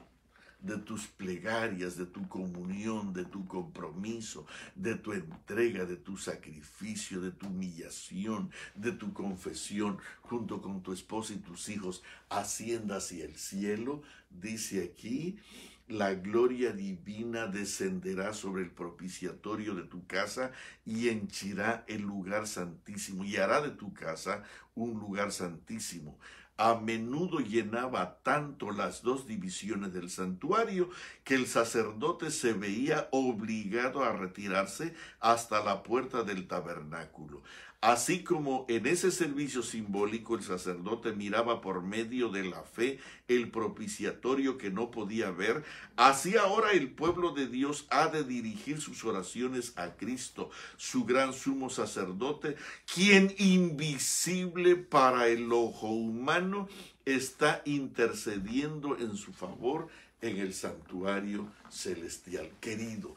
S1: de tus plegarias, de tu comunión, de tu compromiso, de tu entrega, de tu sacrificio, de tu humillación, de tu confesión, junto con tu esposa y tus hijos, ascienda hacia el cielo, dice aquí, la gloria divina descenderá sobre el propiciatorio de tu casa y henchirá el lugar santísimo y hará de tu casa un lugar santísimo. A menudo llenaba tanto las dos divisiones del santuario que el sacerdote se veía obligado a retirarse hasta la puerta del tabernáculo. Así como en ese servicio simbólico el sacerdote miraba por medio de la fe el propiciatorio que no podía ver, así ahora el pueblo de Dios ha de dirigir sus oraciones a Cristo, su gran sumo sacerdote, quien invisible para el ojo humano está intercediendo en su favor en el santuario celestial. Querido,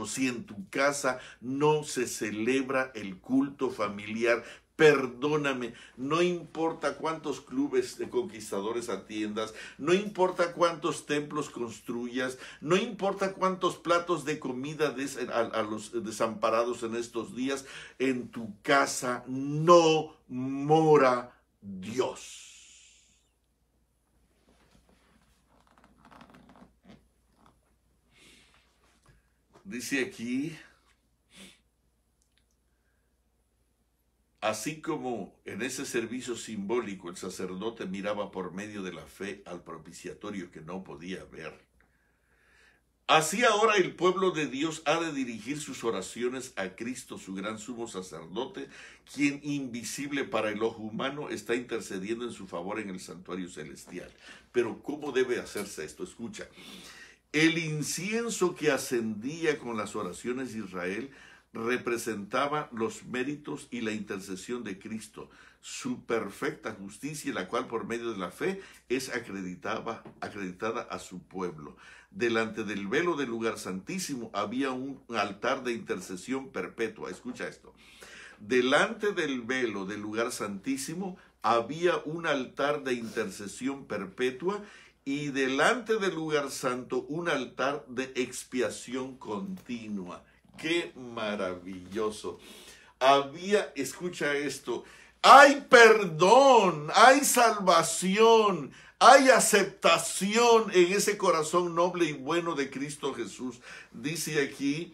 S1: si en tu casa no se celebra el culto familiar, perdóname, no importa cuántos clubes de conquistadores atiendas, no importa cuántos templos construyas, no importa cuántos platos de comida des a los desamparados en estos días, en tu casa no mora Dios. Dice aquí, así como en ese servicio simbólico el sacerdote miraba por medio de la fe al propiciatorio que no podía ver, Así ahora el pueblo de Dios ha de dirigir sus oraciones a Cristo, su gran sumo sacerdote, quien invisible para el ojo humano está intercediendo en su favor en el santuario celestial. Pero ¿cómo debe hacerse esto? Escucha, el incienso que ascendía con las oraciones de Israel representaba los méritos y la intercesión de Cristo, su perfecta justicia, la cual por medio de la fe es acreditada a su pueblo. Delante del velo del lugar santísimo había un altar de intercesión perpetua. Escucha esto. Delante del velo del lugar santísimo había un altar de intercesión perpetua y delante del lugar santo un altar de expiación continua. ¡Qué maravilloso! Había, escucha esto, hay perdón, hay salvación, hay aceptación en ese corazón noble y bueno de Cristo Jesús. Dice aquí,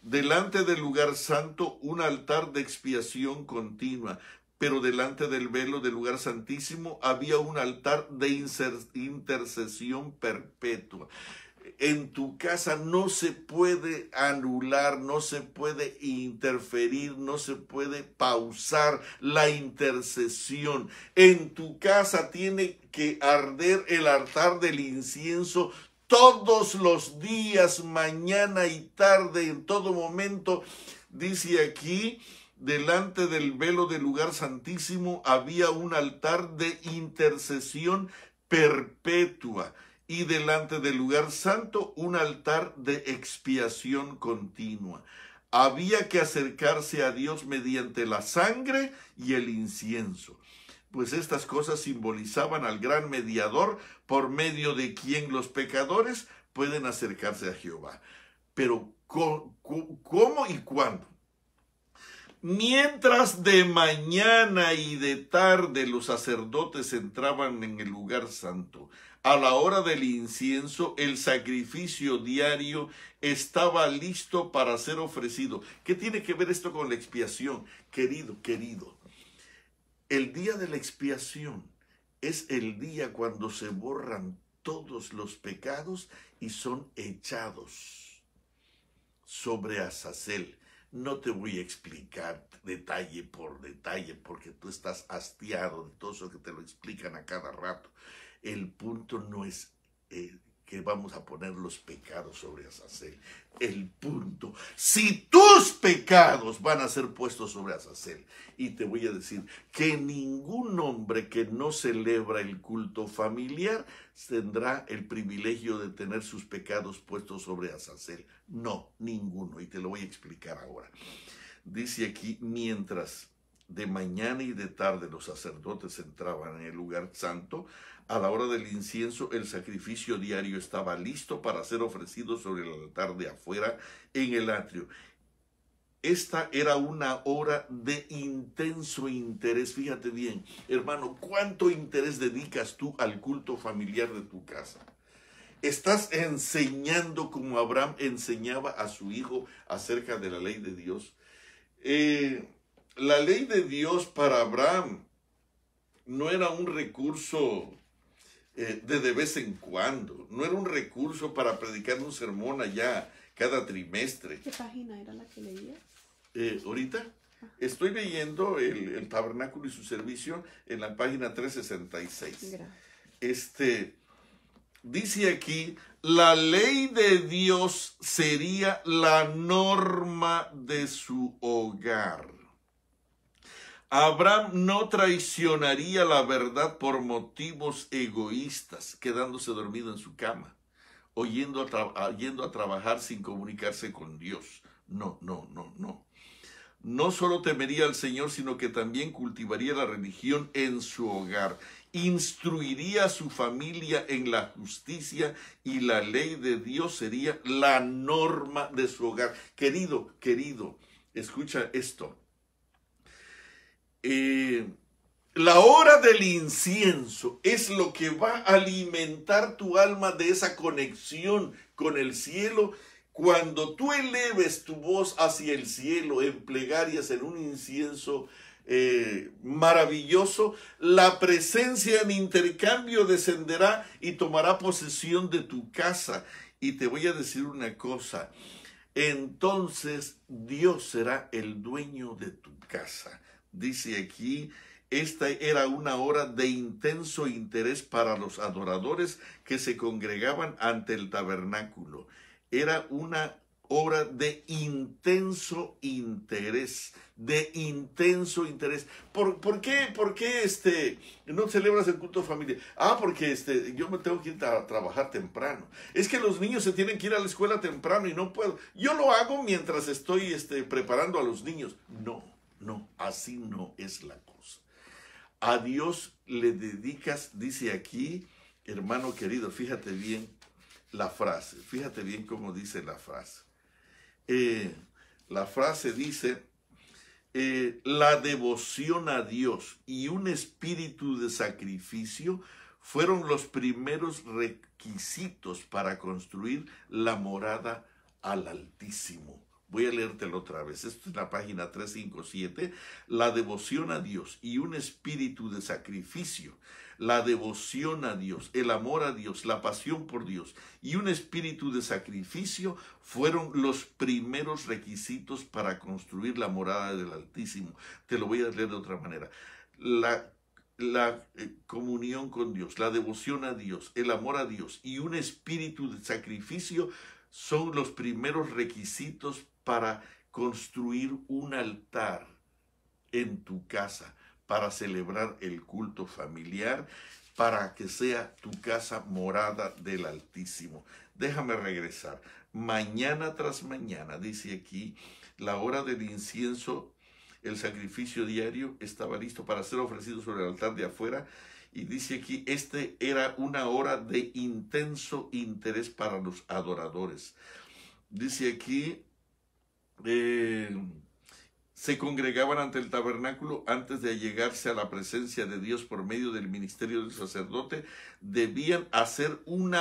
S1: delante del lugar santo, un altar de expiación continua, pero delante del velo del lugar santísimo había un altar de intercesión perpetua. En tu casa no se puede anular, no se puede interferir, no se puede pausar la intercesión. En tu casa tiene que arder el altar del incienso todos los días, mañana y tarde, en todo momento. Dice aquí, delante del velo del lugar santísimo había un altar de intercesión perpetua. Y delante del lugar santo, un altar de expiación continua. Había que acercarse a Dios mediante la sangre y el incienso, pues estas cosas simbolizaban al gran mediador por medio de quien los pecadores pueden acercarse a Jehová. Pero, ¿cómo y cuándo? Mientras de mañana y de tarde los sacerdotes entraban en el lugar santo, a la hora del incienso, el sacrificio diario estaba listo para ser ofrecido. ¿Qué tiene que ver esto con la expiación? Querido, el día de la expiación es el día cuando se borran todos los pecados y son echados sobre Azazel. No te voy a explicar detalle por detalle porque tú estás hastiado de todo eso que te lo explican a cada rato. El punto no es que vamos a poner los pecados sobre Azazel. El punto, si tus pecados van a ser puestos sobre Azazel. Y te voy a decir que ningún hombre que no celebra el culto familiar tendrá el privilegio de tener sus pecados puestos sobre Azazel. No, ninguno. Y te lo voy a explicar ahora. Dice aquí, mientras de mañana y de tarde los sacerdotes entraban en el lugar santo, a la hora del incienso el sacrificio diario estaba listo para ser ofrecido sobre el altar de afuera en el atrio. Esta era una hora de intenso interés. Fíjate bien, hermano, ¿cuánto interés dedicas tú al culto familiar de tu casa? ¿Estás enseñando como Abraham enseñaba a su hijo acerca de la ley de Dios? La ley de Dios para Abraham no era un recurso de vez en cuando, no era un recurso para predicar un sermón allá cada trimestre.
S3: ¿Qué página era la que leías?
S1: Ahorita estoy leyendo el tabernáculo y su servicio en la página 366.
S3: Gracias.
S1: Dice aquí, la ley de Dios sería la norma de su hogar. Abraham no traicionaría la verdad por motivos egoístas, quedándose dormido en su cama, o yendo a trabajar sin comunicarse con Dios. No. No solo temería al Señor, sino que también cultivaría la religión en su hogar. Instruiría a su familia en la justicia y la ley de Dios sería la norma de su hogar. Querido, escucha esto. La hora del incienso es lo que va a alimentar tu alma de esa conexión con el cielo. Cuando tú eleves tu voz hacia el cielo en plegarias, en un incienso maravilloso, la presencia en intercambio descenderá y tomará posesión de tu casa. Y te voy a decir una cosa, entonces Dios será el dueño de tu casa. Dice aquí, esta era una hora de intenso interés para los adoradores que se congregaban ante el tabernáculo. Era una hora de intenso interés, ¿Por qué no celebras el culto familiar? Porque yo me tengo que ir a trabajar temprano. Es que los niños se tienen que ir a la escuela temprano y no puedo. Yo lo hago mientras estoy preparando a los niños. No, así no es la cosa. A Dios le dedicas, dice aquí, hermano querido, fíjate bien la frase, fíjate bien cómo dice la frase. La frase dice, la devoción a Dios y un espíritu de sacrificio fueron los primeros requisitos para construir la morada al Altísimo. Voy a leértelo otra vez. Esto es la página 357. La devoción a Dios y un espíritu de sacrificio. La devoción a Dios, el amor a Dios, la pasión por Dios y un espíritu de sacrificio fueron los primeros requisitos para construir la morada del Altísimo. Te lo voy a leer de otra manera. La comunión con Dios, la devoción a Dios, el amor a Dios y un espíritu de sacrificio son los primeros requisitos para construir un altar en tu casa, para celebrar el culto familiar, para que sea tu casa morada del Altísimo. Déjame regresar. Mañana tras mañana, dice aquí, la hora del incienso, el sacrificio diario estaba listo para ser ofrecido sobre el altar de afuera. Y dice aquí, era una hora de intenso interés para los adoradores. Dice aquí, se congregaban ante el tabernáculo antes de allegarse a la presencia de Dios por medio del ministerio del sacerdote. Debían hacer un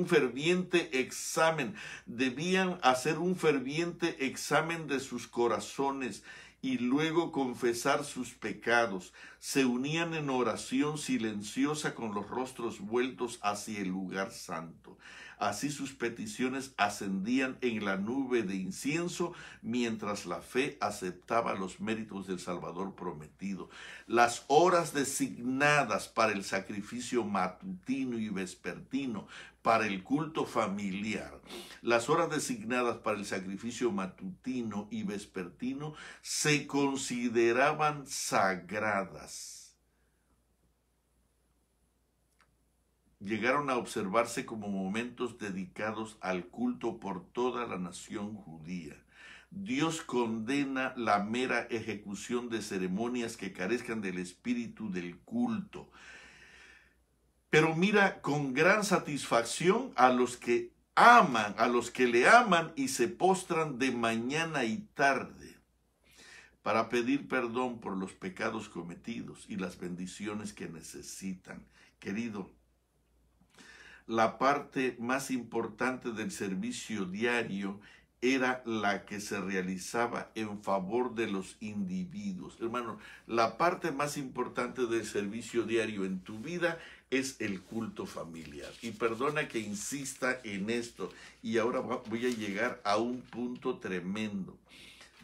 S1: ferviente examen. Debían hacer un ferviente examen de sus corazones y luego confesar sus pecados. Se unían en oración silenciosa con los rostros vueltos hacia el lugar santo. Así sus peticiones ascendían en la nube de incienso, mientras la fe aceptaba los méritos del Salvador prometido. Las horas designadas para el sacrificio matutino y vespertino, para el culto familiar, las horas designadas para el sacrificio matutino y vespertino se consideraban sagradas. Llegaron a observarse como momentos dedicados al culto por toda la nación judía. Dios condena la mera ejecución de ceremonias que carezcan del espíritu del culto. Pero mira con gran satisfacción a los que le aman y se postran de mañana y tarde para pedir perdón por los pecados cometidos y las bendiciones que necesitan. Querido, la parte más importante del servicio diario era la que se realizaba en favor de los individuos. Hermano, la parte más importante del servicio diario en tu vida es el culto familiar. Y perdona que insista en esto, y ahora voy a llegar a un punto tremendo.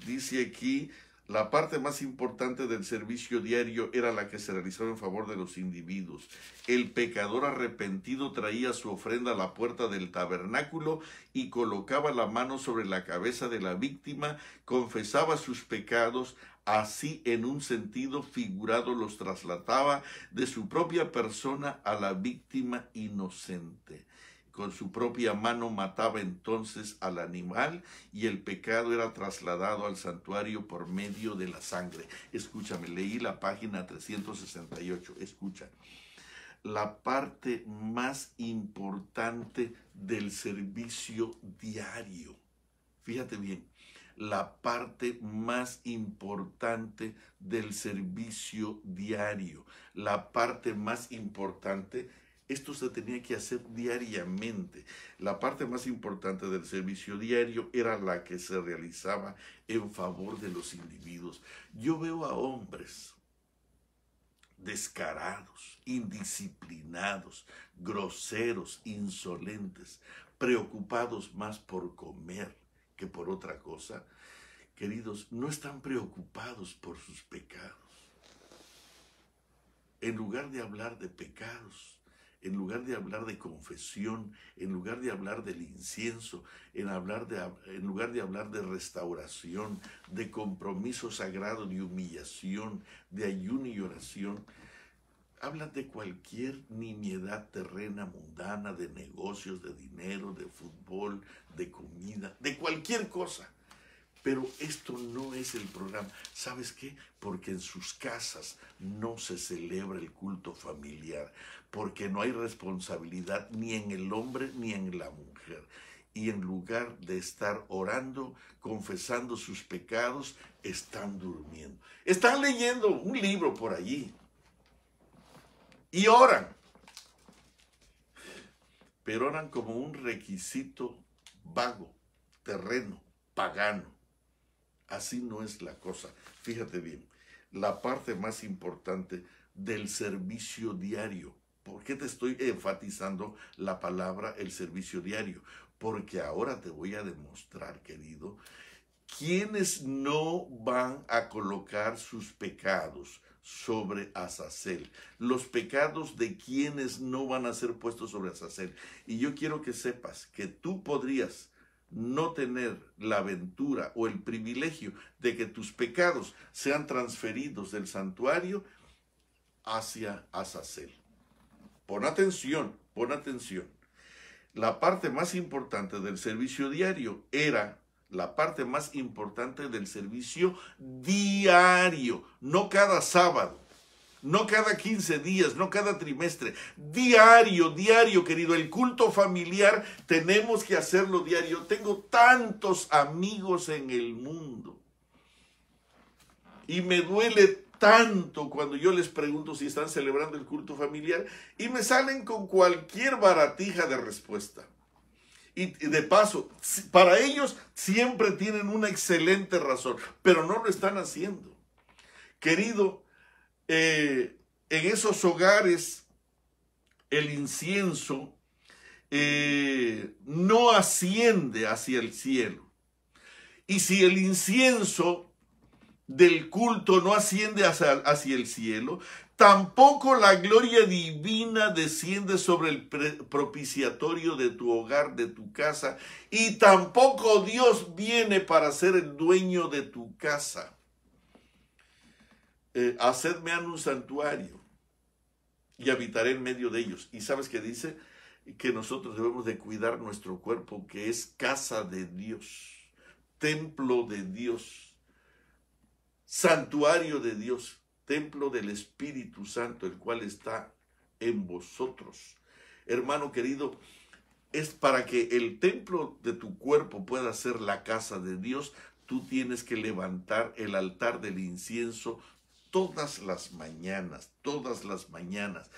S1: Dice aquí, la parte más importante del servicio diario era la que se realizaba en favor de los individuos. El pecador arrepentido traía su ofrenda a la puerta del tabernáculo y colocaba la mano sobre la cabeza de la víctima, confesaba sus pecados, así en un sentido figurado los trasladaba de su propia persona a la víctima inocente. Con su propia mano mataba entonces al animal y el pecado era trasladado al santuario por medio de la sangre. Escúchame, leí la página 368. Escucha. La parte más importante del servicio diario. Fíjate bien. La parte más importante del servicio diario. La parte más importante. Esto se tenía que hacer diariamente. La parte más importante del servicio diario era la que se realizaba en favor de los individuos. Yo veo a hombres descarados, indisciplinados, groseros, insolentes, preocupados más por comer que por otra cosa, queridos, no están preocupados por sus pecados. En lugar de hablar de pecados, en lugar de hablar de confesión, en lugar de hablar del incienso, en lugar de hablar de restauración, de compromiso sagrado, de humillación, de ayuno y oración, hablan de cualquier nimiedad terrena, mundana, de negocios, de dinero, de fútbol, de comida, de cualquier cosa. Pero esto no es el programa. ¿Sabes qué? Porque en sus casas no se celebra el culto familiar, porque no hay responsabilidad ni en el hombre ni en la mujer. Y en lugar de estar orando, confesando sus pecados, están durmiendo. Están leyendo un libro por allí y oran. Pero oran como un requisito vago, terreno, pagano. Así no es la cosa. Fíjate bien, la parte más importante del servicio diario. ¿Por qué te estoy enfatizando la palabra el servicio diario? Porque ahora te voy a demostrar, querido, quienes no van a colocar sus pecados sobre Azazel. Los pecados de quienes no van a ser puestos sobre Azazel. Y yo quiero que sepas que tú podrías no tener la aventura o el privilegio de que tus pecados sean transferidos del santuario hacia Azazel. Pon atención, pon atención. La parte más importante del servicio diario era la parte más importante del servicio diario, no cada sábado. No cada 15 días, no cada trimestre, diario, querido. El culto familiar tenemos que hacerlo diario. Tengo tantos amigos en el mundo y me duele tanto cuando yo les pregunto si están celebrando el culto familiar y me salen con cualquier baratija de respuesta. Y de paso, para ellos siempre tienen una excelente razón, pero no lo están haciendo. Querido, en esos hogares el incienso no asciende hacia el cielo. Y si el incienso del culto no asciende hacia el cielo, tampoco la gloria divina desciende sobre el propiciatorio de tu hogar, de tu casa, y tampoco Dios viene para ser el dueño de tu casa. Hacedme un santuario y habitaré en medio de ellos. ¿Y sabes qué dice? Que nosotros debemos de cuidar nuestro cuerpo, que es casa de Dios, templo de Dios, santuario de Dios, templo del Espíritu Santo, el cual está en vosotros. Hermano querido, es para que el templo de tu cuerpo pueda ser la casa de Dios, tú tienes que levantar el altar del incienso todas las mañanas, todas las mañanas.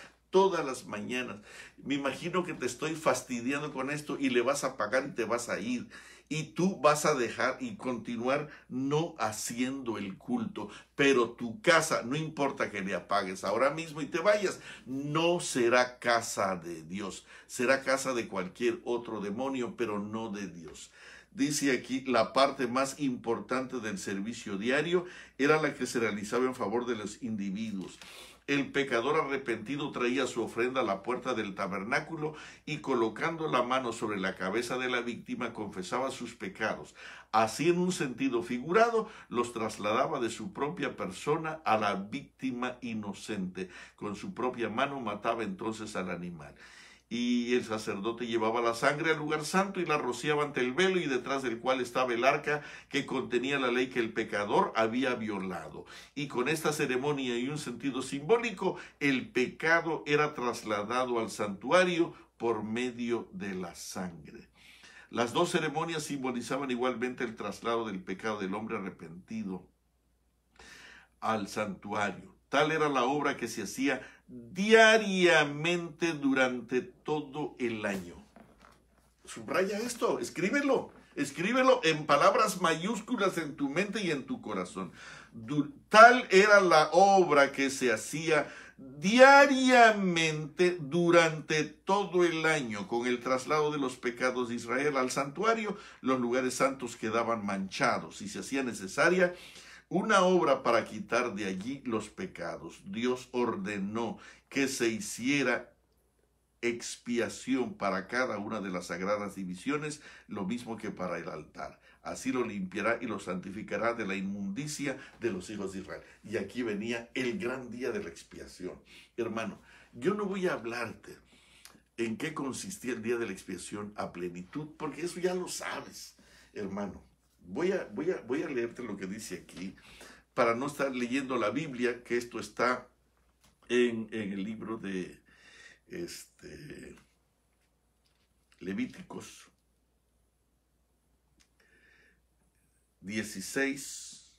S1: Me imagino que te estoy fastidiando con esto y le vas a pagar y te vas a ir. Y tú vas a dejar y continuar no haciendo el culto. Pero tu casa, no importa que le apagues ahora mismo y te vayas, no será casa de Dios. Será casa de cualquier otro demonio, pero no de Dios. Dice aquí, la parte más importante del servicio diario era la que se realizaba en favor de los individuos. El pecador arrepentido traía su ofrenda a la puerta del tabernáculo y colocando la mano sobre la cabeza de la víctima confesaba sus pecados. Así, en un sentido figurado, los trasladaba de su propia persona a la víctima inocente. Con su propia mano mataba entonces al animal. Y el sacerdote llevaba la sangre al lugar santo y la rociaba ante el velo y detrás del cual estaba el arca que contenía la ley que el pecador había violado. Y con esta ceremonia y un sentido simbólico, el pecado era trasladado al santuario por medio de la sangre. Las dos ceremonias simbolizaban igualmente el traslado del pecado del hombre arrepentido al santuario. Tal era la obra que se hacía diariamente durante todo el año. Subraya esto, escríbelo en palabras mayúsculas en tu mente y en tu corazón. Tal era la obra que se hacía diariamente durante todo el año. Con el traslado de los pecados de Israel al santuario, los lugares santos quedaban manchados y se hacía necesaria una obra para quitar de allí los pecados. Dios ordenó que se hiciera expiación para cada una de las sagradas divisiones, lo mismo que para el altar. Así lo limpiará y lo santificará de la inmundicia de los hijos de Israel. Y aquí venía el gran día de la expiación. Hermano, yo no voy a hablarte en qué consistía el día de la expiación a plenitud, porque eso ya lo sabes, hermano. Voy a leerte lo que dice aquí, para no estar leyendo la Biblia, que esto está en el libro de Levíticos 16,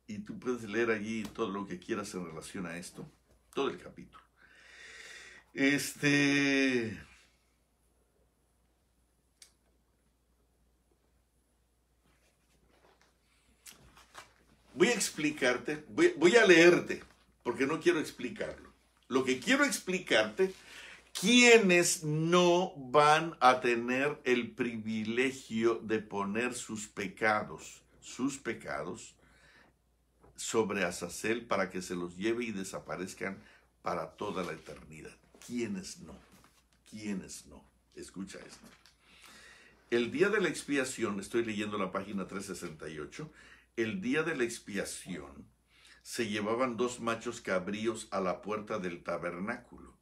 S1: y tú puedes leer allí todo lo que quieras en relación a esto, todo el capítulo. Voy a explicarte, voy a leerte, porque no quiero explicarlo. Lo que quiero explicarte, quienes no van a tener el privilegio de poner sus pecados sobre Azazel para que se los lleve y desaparezcan para toda la eternidad. ¿Quiénes no? ¿Quiénes no? Escucha esto. El día de la expiación, estoy leyendo la página 368, el día de la expiación se llevaban 2 machos cabríos a la puerta del tabernáculo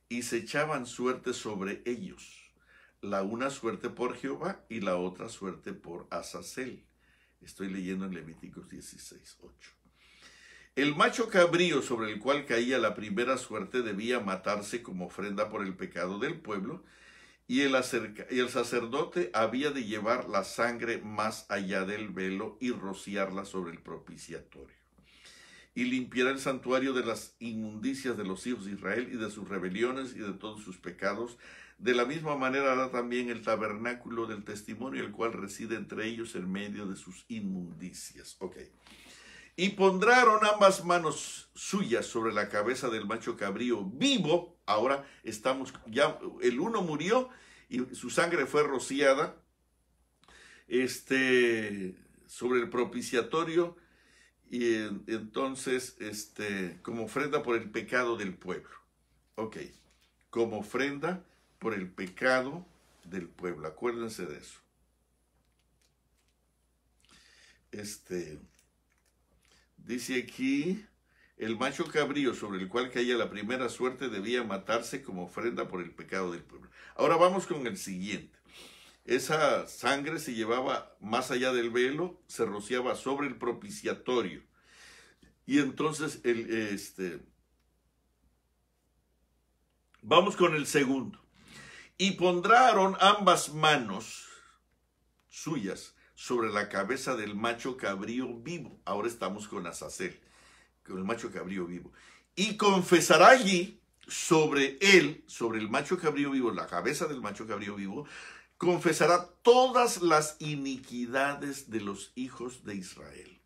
S1: y se echaban suerte sobre ellos, la una suerte por Jehová y la otra suerte por Azazel. Estoy leyendo en Levíticos 16, 8. El macho cabrío sobre el cual caía la primera suerte debía matarse como ofrenda por el pecado del pueblo, y el sacerdote había de llevar la sangre más allá del velo y rociarla sobre el propiciatorio. Y limpiará el santuario de las inmundicias de los hijos de Israel y de sus rebeliones y de todos sus pecados. De la misma manera hará también el tabernáculo del testimonio, el cual reside entre ellos en medio de sus inmundicias. Ok. Y pondrán ambas manos suyas sobre la cabeza del macho cabrío vivo. Ahora estamos, ya el uno murió y su sangre fue rociada sobre el propiciatorio, y entonces como ofrenda por el pecado del pueblo. Ok, como ofrenda por el pecado del pueblo. Acuérdense de eso. Dice aquí, el macho cabrío sobre el cual caía la primera suerte debía matarse como ofrenda por el pecado del pueblo. Ahora vamos con el siguiente. Esa sangre se llevaba más allá del velo, se rociaba sobre el propiciatorio. Y entonces, vamos con el segundo. Y pondrán ambas manos suyas sobre la cabeza del macho cabrío vivo. Ahora estamos con Azazel, con el macho cabrío vivo. Y confesará allí sobre él, sobre el macho cabrío vivo, la cabeza del macho cabrío vivo, confesará todas las iniquidades de los hijos de Israel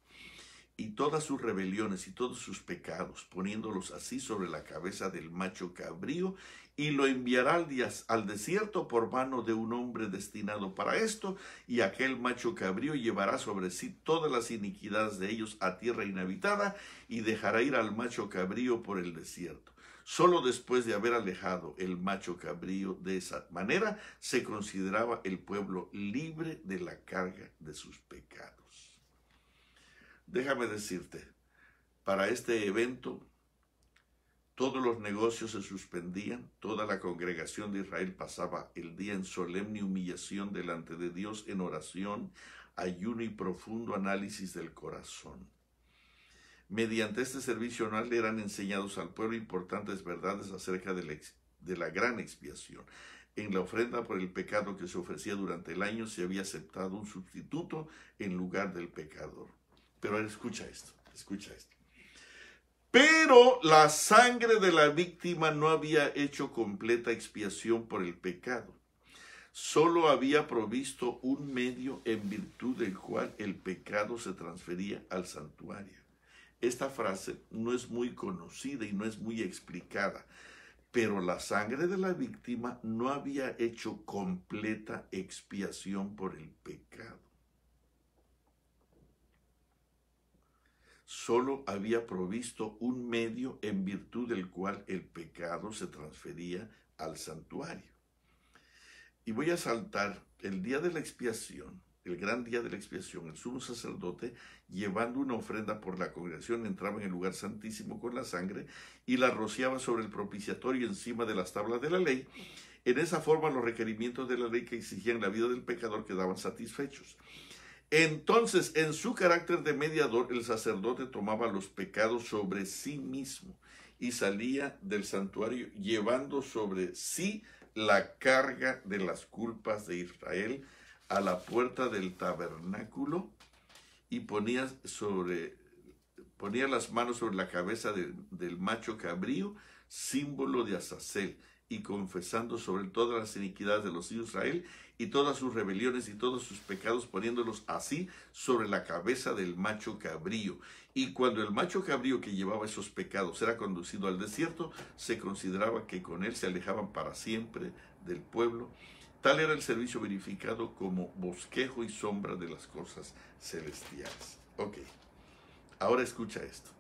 S1: y todas sus rebeliones y todos sus pecados, poniéndolos así sobre la cabeza del macho cabrío, y lo enviará al desierto por mano de un hombre destinado para esto, y aquel macho cabrío llevará sobre sí todas las iniquidades de ellos a tierra inhabitada, y dejará ir al macho cabrío por el desierto. Solo después de haber alejado el macho cabrío de esa manera, se consideraba el pueblo libre de la carga de sus pecados. Déjame decirte, para este evento, todos los negocios se suspendían, toda la congregación de Israel pasaba el día en solemne humillación delante de Dios, en oración, ayuno y profundo análisis del corazón. Mediante este servicio anual eran enseñados al pueblo importantes verdades acerca de la gran expiación. En la ofrenda por el pecado que se ofrecía durante el año se había aceptado un sustituto en lugar del pecador. Pero ahora escucha esto. Pero la sangre de la víctima no había hecho completa expiación por el pecado. Solo había provisto un medio en virtud del cual el pecado se transfería al santuario. Esta frase no es muy conocida y no es muy explicada, pero la sangre de la víctima no había hecho completa expiación por el pecado. Solo había provisto un medio en virtud del cual el pecado se transfería al santuario. Y voy a saltar el día de la expiación, el gran día de la expiación. El sumo sacerdote, llevando una ofrenda por la congregación, entraba en el lugar santísimo con la sangre y la rociaba sobre el propiciatorio encima de las tablas de la ley. En esa forma los requerimientos de la ley que exigían la vida del pecador quedaban satisfechos. Entonces, en su carácter de mediador, el sacerdote tomaba los pecados sobre sí mismo y salía del santuario llevando sobre sí la carga de las culpas de Israel a la puerta del tabernáculo y ponía las manos sobre la cabeza del macho cabrío, símbolo de Azazel, y confesando sobre todas las iniquidades de los hijos de Israel y todas sus rebeliones y todos sus pecados, poniéndolos así sobre la cabeza del macho cabrío. Y cuando el macho cabrío que llevaba esos pecados era conducido al desierto, se consideraba que con él se alejaban para siempre del pueblo. Tal era el servicio verificado como bosquejo y sombra de las cosas celestiales. Ok, ahora escucha esto.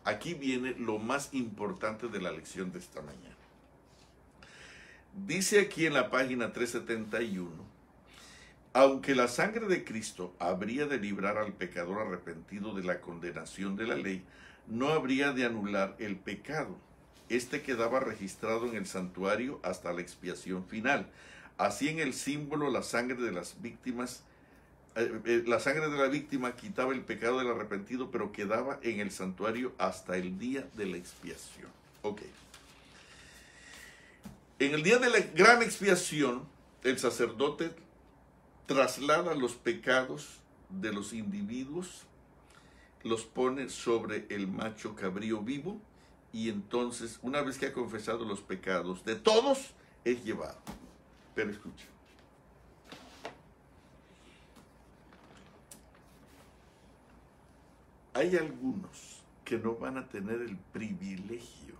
S1: Aquí viene lo más importante de la lección de esta mañana. Dice aquí en la página 371, aunque la sangre de Cristo habría de librar al pecador arrepentido de la condenación de la ley, no habría de anular el pecado. Este quedaba registrado en el santuario hasta la expiación final. Así en el símbolo la sangre de las víctimas, la sangre de la víctima quitaba el pecado del arrepentido, pero quedaba en el santuario hasta el día de la expiación. Ok. En el día de la gran expiación, el sacerdote traslada los pecados de los individuos, los pone sobre el macho cabrío vivo, y entonces, una vez que ha confesado los pecados de todos, es llevado. Pero escucha. Hay algunos que no van a tener el privilegio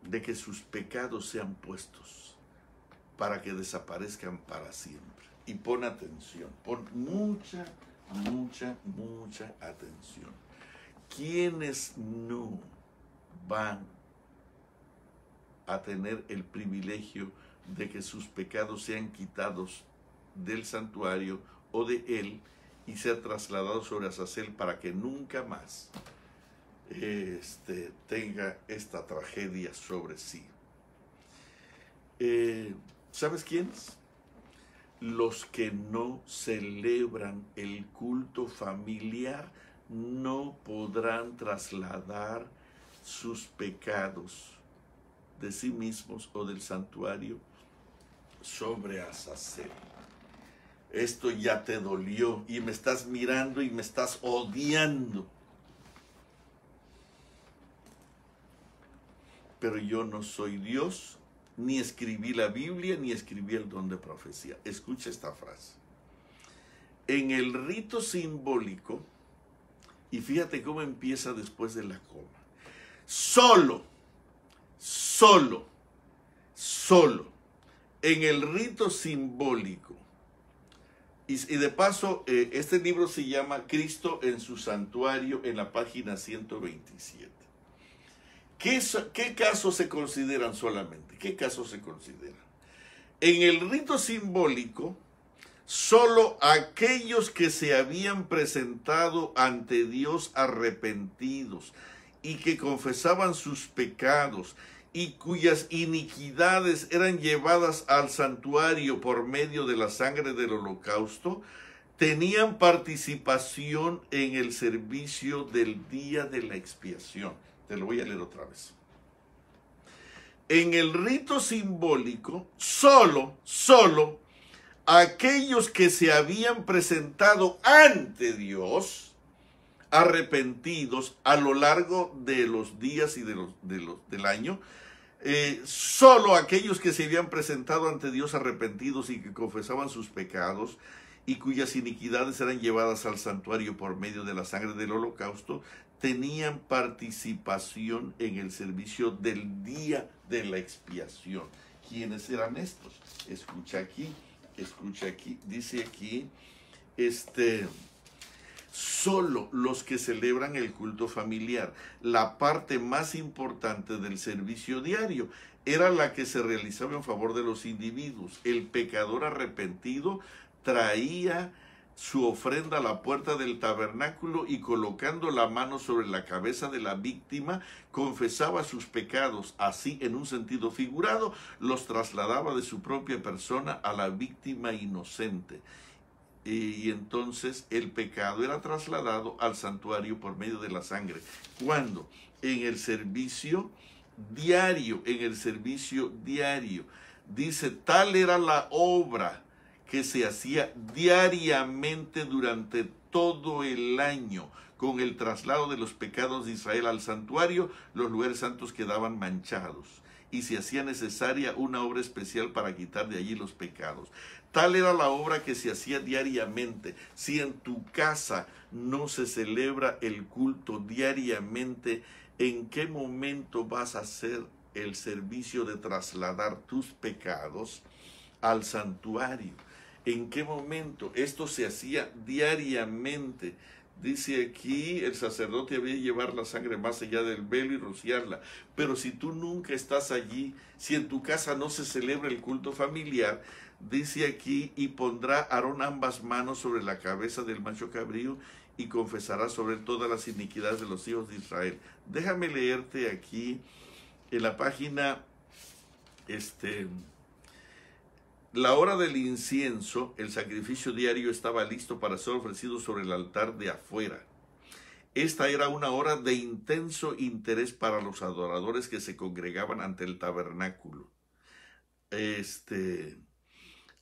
S1: de que sus pecados sean puestos para que desaparezcan para siempre. Y pon atención, pon mucha atención. ¿Quiénes no van a tener el privilegio de que sus pecados sean quitados del santuario o de él y ser trasladados sobre Azazel para que nunca más tenga esta tragedia sobre sí? ¿Sabes quiénes? Los que no celebran el culto familiar no podrán trasladar sus pecados de sí mismos o del santuario sobre Azazel. Esto ya te dolió y me estás mirando y me estás odiando. Pero yo no soy Dios, ni escribí la Biblia, ni escribí el don de profecía. Escucha esta frase. En el rito simbólico, y fíjate cómo empieza después de la coma. Solo, en el rito simbólico. Y de paso, este libro se llama Cristo en su santuario, en la página 127. ¿Qué casos se consideran solamente? ¿Qué casos se consideran? En el rito simbólico, solo aquellos que se habían presentado ante Dios arrepentidos y que confesaban sus pecados y cuyas iniquidades eran llevadas al santuario por medio de la sangre del holocausto, tenían participación en el servicio del día de la expiación. Te lo voy a leer otra vez. En el rito simbólico, solo aquellos que se habían presentado ante Dios, arrepentidos a lo largo de los días y del año, solo aquellos que se habían presentado ante Dios arrepentidos y que confesaban sus pecados y cuyas iniquidades eran llevadas al santuario por medio de la sangre del holocausto, tenían participación en el servicio del día de la expiación. ¿Quiénes eran estos? Escucha aquí, dice aquí, solo los que celebran el culto familiar. La parte más importante del servicio diario era la que se realizaba en favor de los individuos. El pecador arrepentido traía su ofrenda a la puerta del tabernáculo y colocando la mano sobre la cabeza de la víctima, confesaba sus pecados. Así, en un sentido figurado, los trasladaba de su propia persona a la víctima inocente. Y entonces el pecado era trasladado al santuario por medio de la sangre. ¿Cuándo? En el servicio diario, Dice, tal era la obra que se hacía diariamente durante todo el año. Con el traslado de los pecados de Israel al santuario, los lugares santos quedaban manchados y se hacía necesaria una obra especial para quitar de allí los pecados. Tal era la obra que se hacía diariamente. Si en tu casa no se celebra el culto diariamente, ¿en qué momento vas a hacer el servicio de trasladar tus pecados al santuario? ¿En qué momento? Esto se hacía diariamente. Dice aquí, el sacerdote había de llevar la sangre más allá del velo y rociarla. Pero si tú nunca estás allí, si en tu casa no se celebra el culto familiar, dice aquí, y pondrá Aarón ambas manos sobre la cabeza del macho cabrío y confesará sobre él todas las iniquidades de los hijos de Israel. Déjame leerte aquí en la página, la hora del incienso, el sacrificio diario estaba listo para ser ofrecido sobre el altar de afuera. Esta era una hora de intenso interés para los adoradores que se congregaban ante el tabernáculo.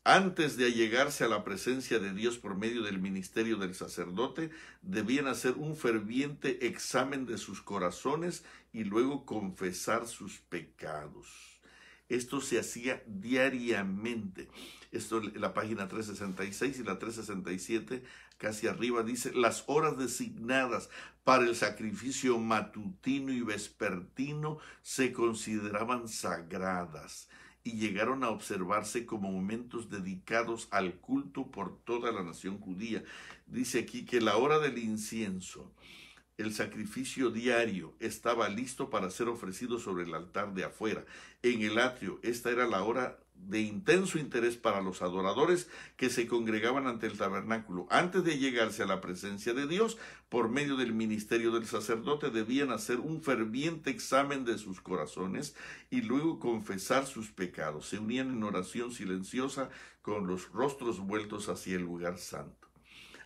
S1: Antes de allegarse a la presencia de Dios por medio del ministerio del sacerdote, debían hacer un ferviente examen de sus corazones y luego confesar sus pecados. Esto se hacía diariamente. Esto en la página 366 y la 367, casi arriba, dice, las horas designadas para el sacrificio matutino y vespertino se consideraban sagradas y llegaron a observarse como momentos dedicados al culto por toda la nación judía. Dice aquí que la hora del incienso, el sacrificio diario, estaba listo para ser ofrecido sobre el altar de afuera. En el atrio, esta era la hora de intenso interés para los adoradores que se congregaban ante el tabernáculo. Antes de llegarse a la presencia de Dios, por medio del ministerio del sacerdote, debían hacer un ferviente examen de sus corazones y luego confesar sus pecados. Se unían en oración silenciosa con los rostros vueltos hacia el lugar santo.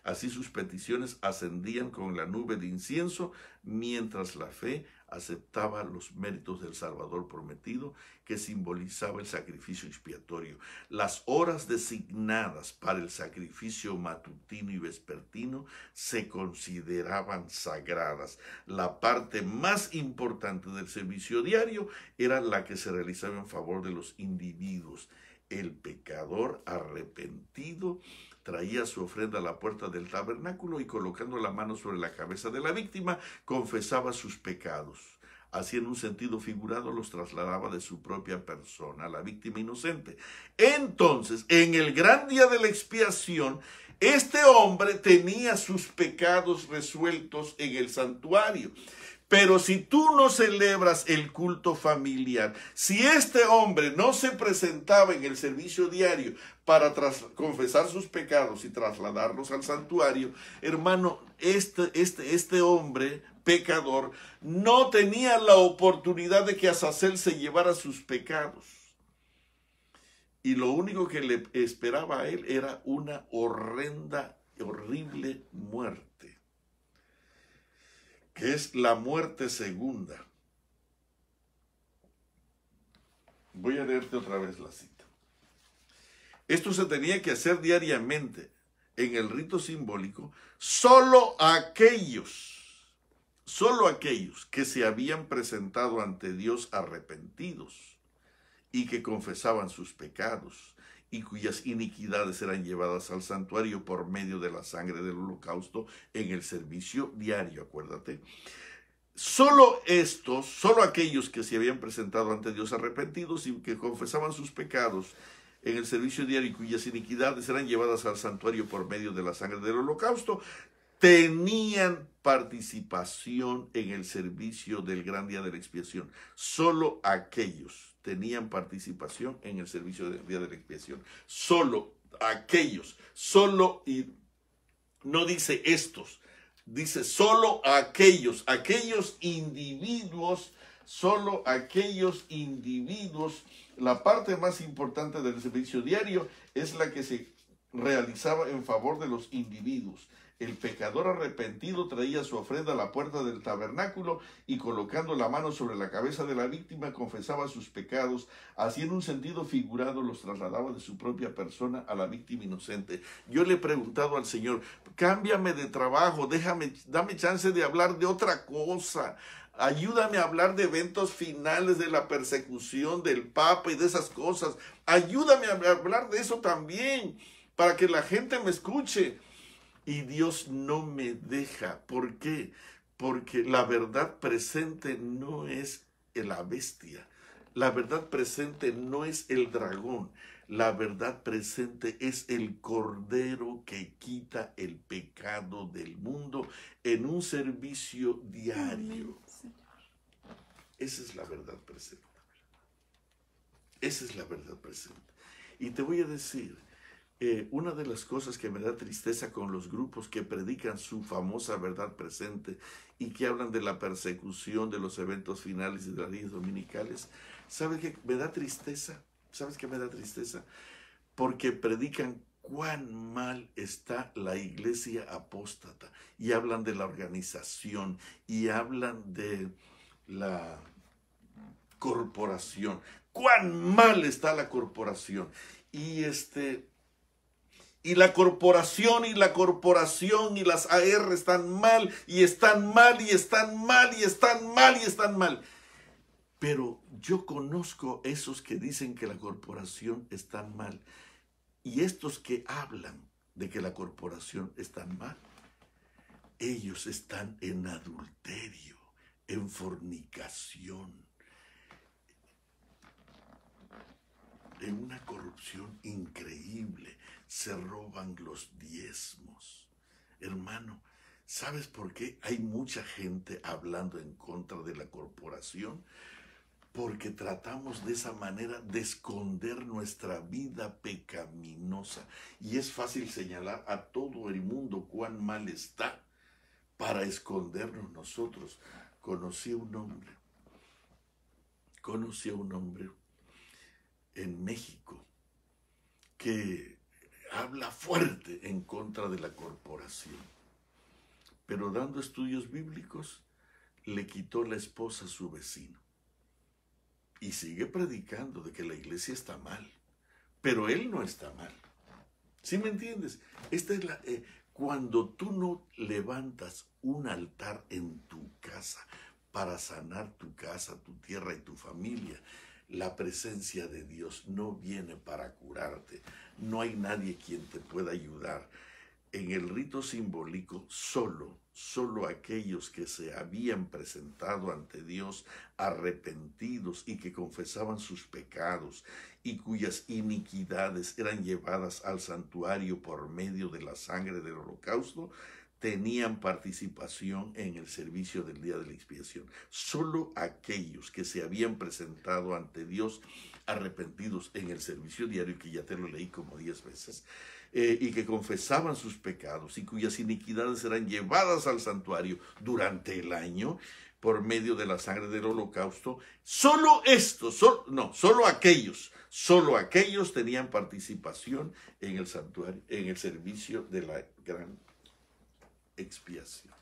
S1: Así sus peticiones ascendían con la nube de incienso, mientras la fe aceptaba los méritos del Salvador prometido, que simbolizaba el sacrificio expiatorio. Las horas designadas para el sacrificio matutino y vespertino se consideraban sagradas. La parte más importante del servicio diario era la que se realizaba en favor de los individuos. El pecador arrepentido traía su ofrenda a la puerta del tabernáculo y colocando la mano sobre la cabeza de la víctima, confesaba sus pecados. Así, en un sentido figurado, los trasladaba de su propia persona a la víctima inocente. Entonces, en el gran día de la expiación, este hombre tenía sus pecados resueltos en el santuario. Pero si tú no celebras el culto familiar, si este hombre no se presentaba en el servicio diario para confesar sus pecados y trasladarlos al santuario, hermano, este hombre pecador no tenía la oportunidad de que Azazel se llevara sus pecados. Y lo único que le esperaba a él era una horrenda, horrible muerte, que es la muerte segunda. Voy a leerte otra vez la cita. Esto se tenía que hacer diariamente en el rito simbólico. Solo aquellos que se habían presentado ante Dios arrepentidos y que confesaban sus pecados y cuyas iniquidades eran llevadas al santuario por medio de la sangre del holocausto en el servicio diario, acuérdate. Solo estos, solo aquellos que se habían presentado ante Dios arrepentidos y que confesaban sus pecados en el servicio diario y cuyas iniquidades eran llevadas al santuario por medio de la sangre del holocausto, tenían participación en el servicio del gran día de la expiación. Solo aquellos tenían participación en el servicio del día de la expiación. Solo aquellos, solo, y no dice estos, dice solo aquellos individuos, solo aquellos individuos. La parte más importante del servicio diario es la que se realizaba en favor de los individuos. El pecador arrepentido traía su ofrenda a la puerta del tabernáculo y colocando la mano sobre la cabeza de la víctima confesaba sus pecados. Así, en un sentido figurado, los trasladaba de su propia persona a la víctima inocente. Yo le he preguntado al Señor, cámbiame de trabajo, dame chance de hablar de otra cosa. Ayúdame a hablar de eventos finales, de la persecución del Papa y de esas cosas. Ayúdame a hablar de eso también, para que la gente me escuche. Y Dios no me deja. ¿Por qué? Porque la verdad presente no es la bestia. La verdad presente no es el dragón. La verdad presente es el Cordero que quita el pecado del mundo en un servicio diario. Esa es la verdad presente. Esa es la verdad presente. Y te voy a decir, una de las cosas que me da tristeza con los grupos que predican su famosa verdad presente y que hablan de la persecución, de los eventos finales y de las leyes dominicales, ¿sabes qué me da tristeza? ¿Sabes qué me da tristeza? Porque predican cuán mal está la iglesia apóstata y hablan de la organización y hablan de la corporación. Cuán mal está la corporación. Y la corporación y las AR están mal y están mal y están mal y están mal y están mal. Pero yo conozco esos que dicen que la corporación está mal y estos que hablan de que la corporación está mal. Ellos están en adulterio, en fornicación, en una corrupción increíble. Se roban los diezmos. Hermano, ¿sabes por qué hay mucha gente hablando en contra de la corporación? Porque tratamos de esa manera de esconder nuestra vida pecaminosa. Y es fácil señalar a todo el mundo cuán mal está para escondernos nosotros. Conocí a un hombre en México que habla fuerte en contra de la corporación, pero dando estudios bíblicos le quitó la esposa a su vecino y sigue predicando de que la iglesia está mal, pero él no está mal. ¿Sí me entiendes? Cuando tú no levantas un altar en tu casa para sanar tu casa, tu tierra y tu familia, la presencia de Dios no viene para curarte. No hay nadie quien te pueda ayudar. En el rito simbólico, solo aquellos que se habían presentado ante Dios arrepentidos y que confesaban sus pecados y cuyas iniquidades eran llevadas al santuario por medio de la sangre del holocausto, tenían participación en el servicio del día de la expiación. Solo aquellos que se habían presentado ante Dios arrepentidos en el servicio diario, que ya te lo leí como 10 veces, y que confesaban sus pecados y cuyas iniquidades eran llevadas al santuario durante el año por medio de la sangre del holocausto, solo aquellos tenían participación en el santuario, en el servicio de la gran expiación.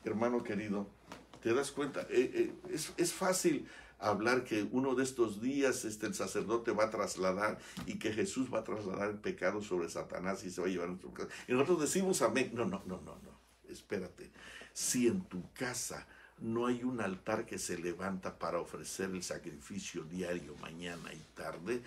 S1: Hermano querido, ¿te das cuenta? Es fácil hablar que uno de estos días el sacerdote va a trasladar y que Jesús va a trasladar el pecado sobre Satanás y se va a llevar a nuestro casa. Y nosotros decimos amén. No. Espérate. Si en tu casa no hay un altar que se levanta para ofrecer el sacrificio diario, mañana y tarde,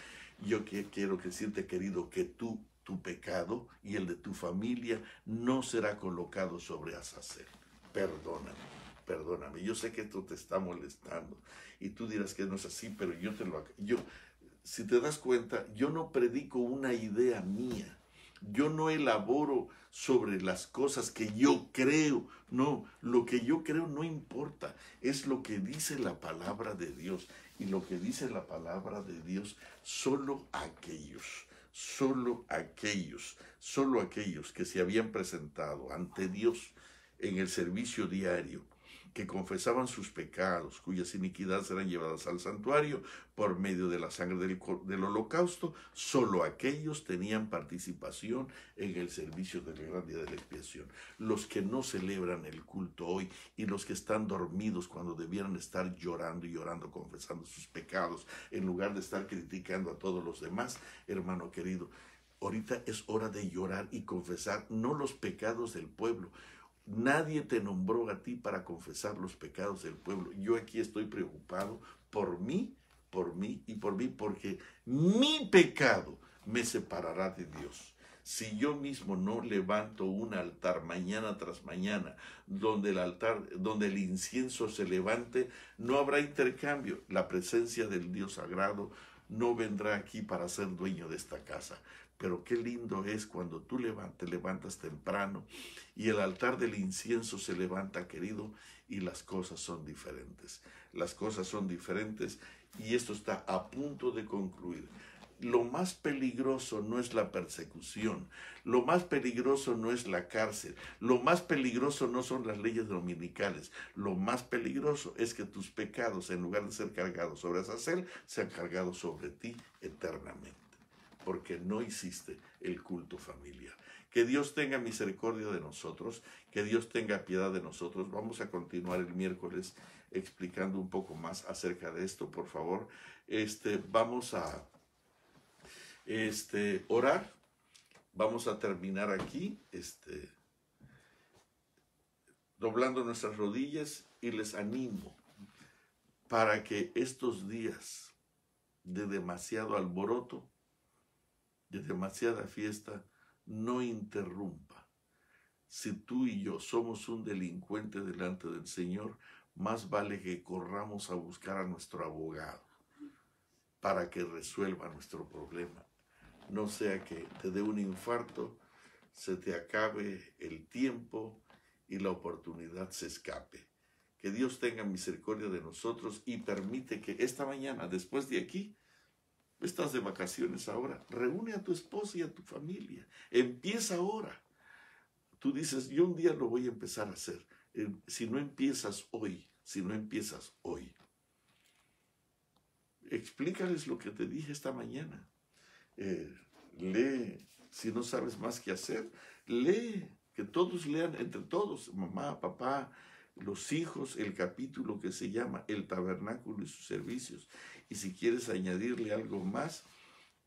S1: Yo quiero decirte, querido, que tu pecado y el de tu familia no será colocado sobre Azazel. Perdóname. Yo sé que esto te está molestando y tú dirás que no es así, pero si te das cuenta, yo no predico una idea mía. Yo no elaboro sobre las cosas que yo creo. No, lo que yo creo no importa. Es lo que dice la palabra de Dios. Y lo que dice la palabra de Dios, solo aquellos que se habían presentado ante Dios en el servicio diario, que confesaban sus pecados, cuyas iniquidades eran llevadas al santuario por medio de la sangre del holocausto, solo aquellos tenían participación en el servicio del gran día de la expiación. Los que no celebran el culto hoy y los que están dormidos cuando debieran estar llorando y llorando, confesando sus pecados, en lugar de estar criticando a todos los demás, hermano querido, ahorita es hora de llorar y confesar no los pecados del pueblo. Nadie te nombró a ti para confesar los pecados del pueblo. Yo aquí estoy preocupado por mí, porque mi pecado me separará de Dios. Si yo mismo no levanto un altar mañana tras mañana, donde el incienso se levante, no habrá intercambio. La presencia del Dios sagrado no vendrá aquí para ser dueño de esta casa. Pero qué lindo es cuando tú te levantas temprano y el altar del incienso se levanta, querido, y las cosas son diferentes. Las cosas son diferentes y esto está a punto de concluir. Lo más peligroso no es la persecución, lo más peligroso no es la cárcel, lo más peligroso no son las leyes dominicales, lo más peligroso es que tus pecados, en lugar de ser cargados sobre Azazel, sean cargados sobre ti eternamente, porque no hiciste el culto familiar. Que Dios tenga misericordia de nosotros, que Dios tenga piedad de nosotros. Vamos a continuar el miércoles explicando un poco más acerca de esto, por favor. Vamos a orar. Vamos a terminar aquí, doblando nuestras rodillas, y les animo para que estos días de demasiado alboroto, de demasiada fiesta, no interrumpa. Si tú y yo somos un delincuente delante del Señor, más vale que corramos a buscar a nuestro abogado para que resuelva nuestro problema. No sea que te dé un infarto, se te acabe el tiempo y la oportunidad se escape. Que Dios tenga misericordia de nosotros y permite que esta mañana, después de aquí, estás de vacaciones ahora, reúne a tu esposa y a tu familia. Empieza ahora. Tú dices, yo un día lo voy a empezar a hacer. Si no empiezas hoy, explícales lo que te dije esta mañana. Lee, si no sabes más qué hacer, lee, que todos lean, entre todos, mamá, papá, los hijos, el capítulo que se llama El Tabernáculo y sus servicios. Y si quieres añadirle algo más,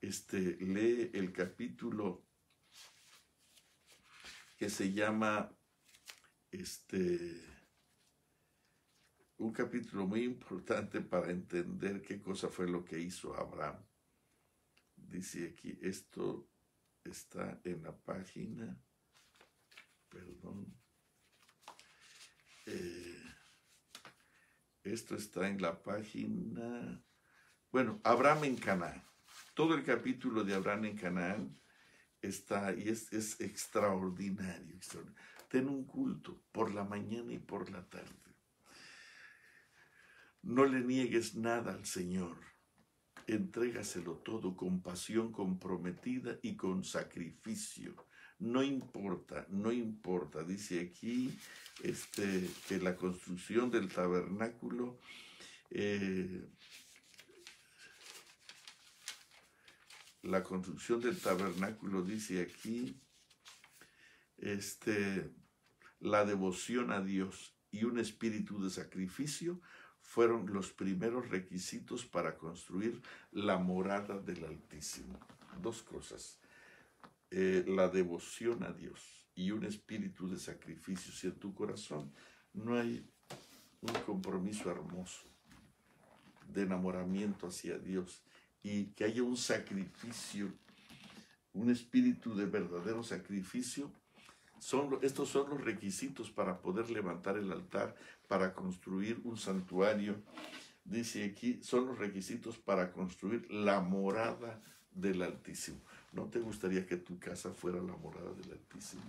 S1: lee el capítulo que se llama, un capítulo muy importante para entender qué cosa fue lo que hizo Abraham. Dice aquí, esto está en la página, esto está en la página, Abraham en Canaán. Todo el capítulo de Abraham en Canaán está, y es extraordinario. Ten un culto por la mañana y por la tarde. No le niegues nada al Señor. Entrégaselo todo con pasión comprometida y con sacrificio. No importa. Dice aquí que la construcción del tabernáculo, dice aquí, la devoción a Dios y un espíritu de sacrificio fueron los primeros requisitos para construir la morada del Altísimo. Dos cosas, la devoción a Dios y un espíritu de sacrificio. Si en tu corazón no hay un compromiso hermoso de enamoramiento hacia Dios y que haya un sacrificio, un espíritu de verdadero sacrificio. Estos son los requisitos para poder levantar el altar, para construir un santuario. Dice aquí, son los requisitos para construir la morada del Altísimo. ¿No te gustaría que tu casa fuera la morada del Altísimo?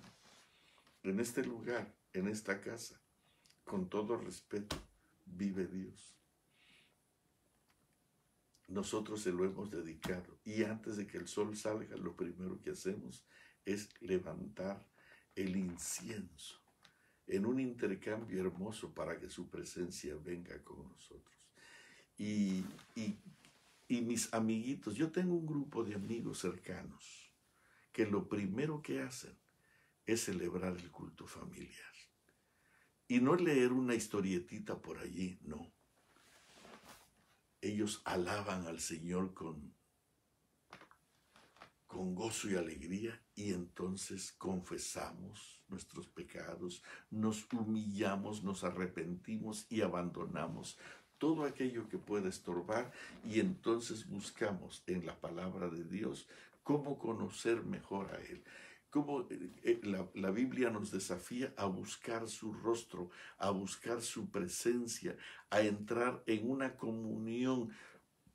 S1: En este lugar, en esta casa, con todo respeto, vive Dios. Nosotros se lo hemos dedicado y antes de que el sol salga, lo primero que hacemos es levantar el incienso en un intercambio hermoso para que su presencia venga con nosotros. Y mis amiguitos, yo tengo un grupo de amigos cercanos que lo primero que hacen es celebrar el culto familiar. Y no leer una historietita por allí, no. Ellos alaban al Señor con gozo y alegría, y entonces confesamos nuestros pecados, nos humillamos, nos arrepentimos y abandonamos todo aquello que pueda estorbar, y entonces buscamos en la palabra de Dios cómo conocer mejor a Él. Cómo la Biblia nos desafía a buscar su rostro, a buscar su presencia, a entrar en una comunión,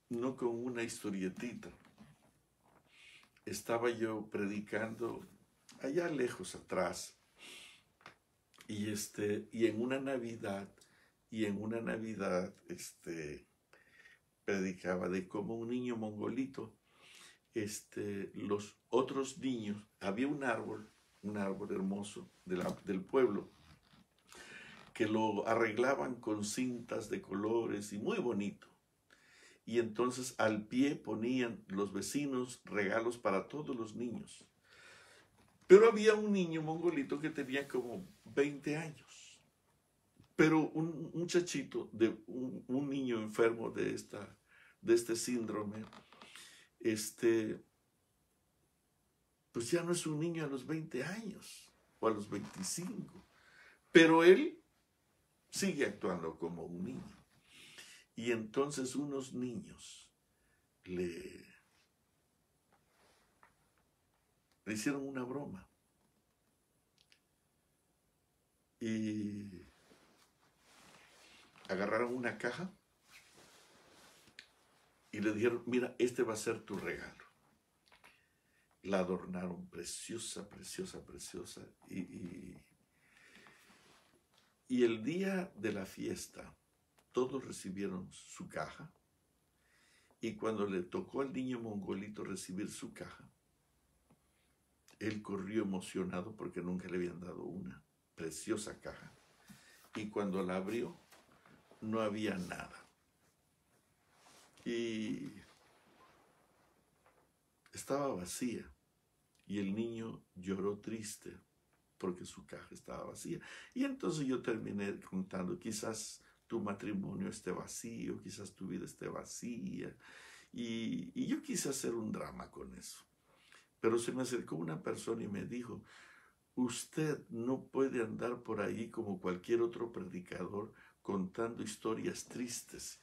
S1: no con una historietita. Estaba yo predicando allá lejos atrás, y en una Navidad, predicaba de cómo un niño mongolito, los otros niños, había un árbol hermoso del pueblo, que lo arreglaban con cintas de colores y muy bonito. Y entonces al pie ponían los vecinos regalos para todos los niños. Pero había un niño mongolito que tenía como 20 años. Pero un muchachito, un niño enfermo de este síndrome, pues ya no es un niño a los 20 años o a los 25. Pero él sigue actuando como un niño. Y entonces unos niños le hicieron una broma. Y agarraron una caja y le dijeron, mira, este va a ser tu regalo. La adornaron preciosa, preciosa, preciosa. Y el día de la fiesta, todos recibieron su caja. Y cuando le tocó al niño mongolito recibir su caja, él corrió emocionado porque nunca le habían dado una preciosa caja. Y cuando la abrió, no había nada. Y estaba vacía. Y el niño lloró triste porque su caja estaba vacía. Y entonces yo terminé contando, quizás tu matrimonio esté vacío, quizás tu vida esté vacía. Y yo quise hacer un drama con eso. Pero se me acercó una persona y me dijo, usted no puede andar por ahí como cualquier otro predicador contando historias tristes.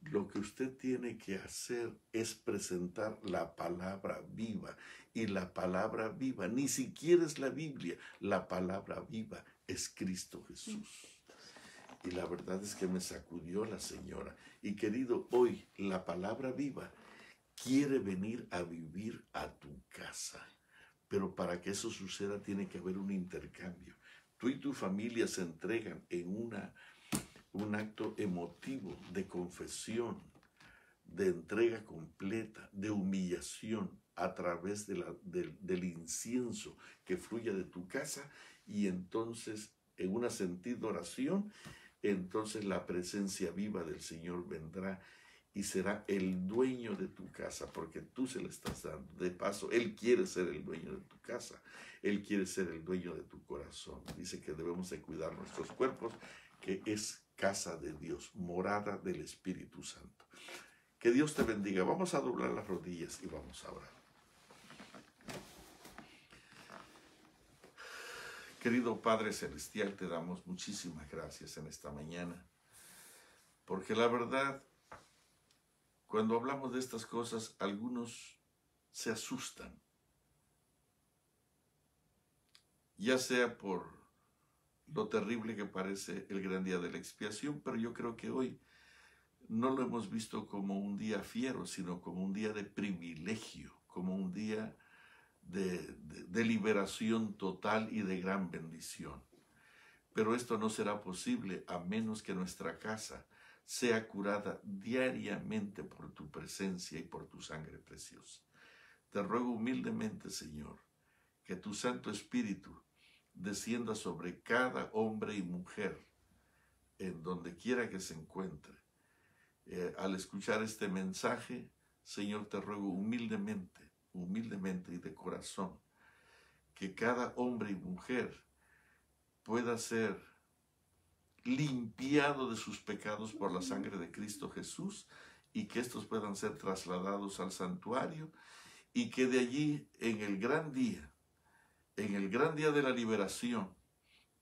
S1: Lo que usted tiene que hacer es presentar la palabra viva. Y la palabra viva ni siquiera es la Biblia. La palabra viva es Cristo Jesús. Y la verdad es que me sacudió la señora. Y querido, hoy la palabra viva quiere venir a vivir a tu casa. Pero para que eso suceda tiene que haber un intercambio. Tú y tu familia se entregan en un acto emotivo de confesión, de entrega completa, de humillación a través del incienso que fluya de tu casa, y entonces en una sentida oración, entonces la presencia viva del Señor vendrá y será el dueño de tu casa, porque tú se le estás dando. De paso, Él quiere ser el dueño de tu casa. Él quiere ser el dueño de tu corazón. Dice que debemos de cuidar nuestros cuerpos, que es casa de Dios, morada del Espíritu Santo. Que Dios te bendiga. Vamos a doblar las rodillas y vamos a orar. Querido Padre Celestial, te damos muchísimas gracias en esta mañana, porque la verdad, cuando hablamos de estas cosas, algunos se asustan, ya sea por lo terrible que parece el gran día de la expiación, pero yo creo que hoy no lo hemos visto como un día fiero, sino como un día de privilegio, como un día de liberación total y de gran bendición. Pero esto no será posible a menos que nuestra casa sea curada diariamente por tu presencia y por tu sangre preciosa. Te ruego humildemente, Señor, que tu Santo Espíritu descienda sobre cada hombre y mujer, en donde quiera que se encuentre. Al escuchar este mensaje, Señor, te ruego humildemente y de corazón, que cada hombre y mujer pueda ser limpiado de sus pecados por la sangre de Cristo Jesús, y que estos puedan ser trasladados al santuario, y que de allí en el gran día de la liberación,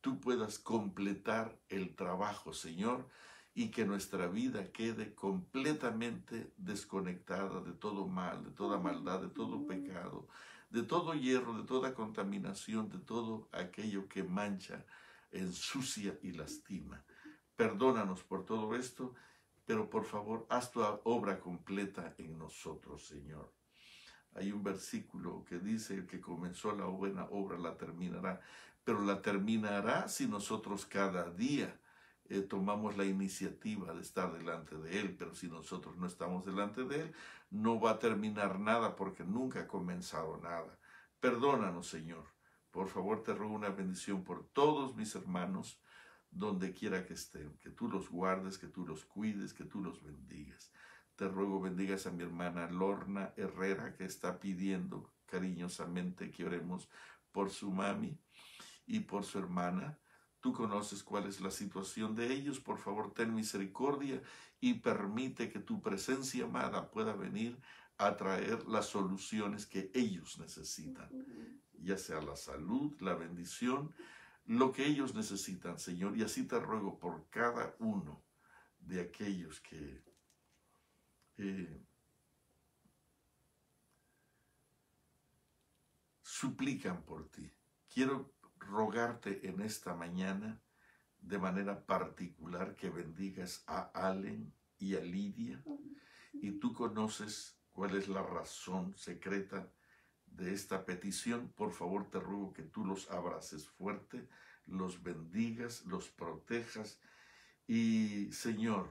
S1: tú puedas completar el trabajo, Señor, y que nuestra vida quede completamente desconectada de todo mal, de toda maldad, de todo pecado, de todo hierro, de toda contaminación, de todo aquello que mancha, ensucia y lastima. Perdónanos por todo esto, pero por favor, haz tu obra completa en nosotros, Señor. Hay un versículo que dice: el que comenzó la buena obra la terminará, pero la terminará si nosotros cada día tomamos la iniciativa de estar delante de Él. Pero si nosotros no estamos delante de Él, no va a terminar nada, porque nunca ha comenzado nada. Perdónanos, Señor. Por favor, te ruego una bendición por todos mis hermanos, donde quiera que estén, que tú los guardes, que tú los cuides, que tú los bendigas. Te ruego bendigas a mi hermana Lorna Herrera, que está pidiendo cariñosamente que oremos por su mami y por su hermana. Tú conoces cuál es la situación de ellos. Por favor, ten misericordia y permite que tu presencia amada pueda venir a traer las soluciones que ellos necesitan, ya sea la salud, la bendición, lo que ellos necesitan, Señor. Y así te ruego por cada uno de aquellos que suplican por ti. Quiero rogarte en esta mañana de manera particular que bendigas a Allen y a Lidia, y tú conoces cuál es la razón secreta de esta petición. Por favor, te ruego que tú los abraces fuerte, los bendigas, los protejas, y Señor,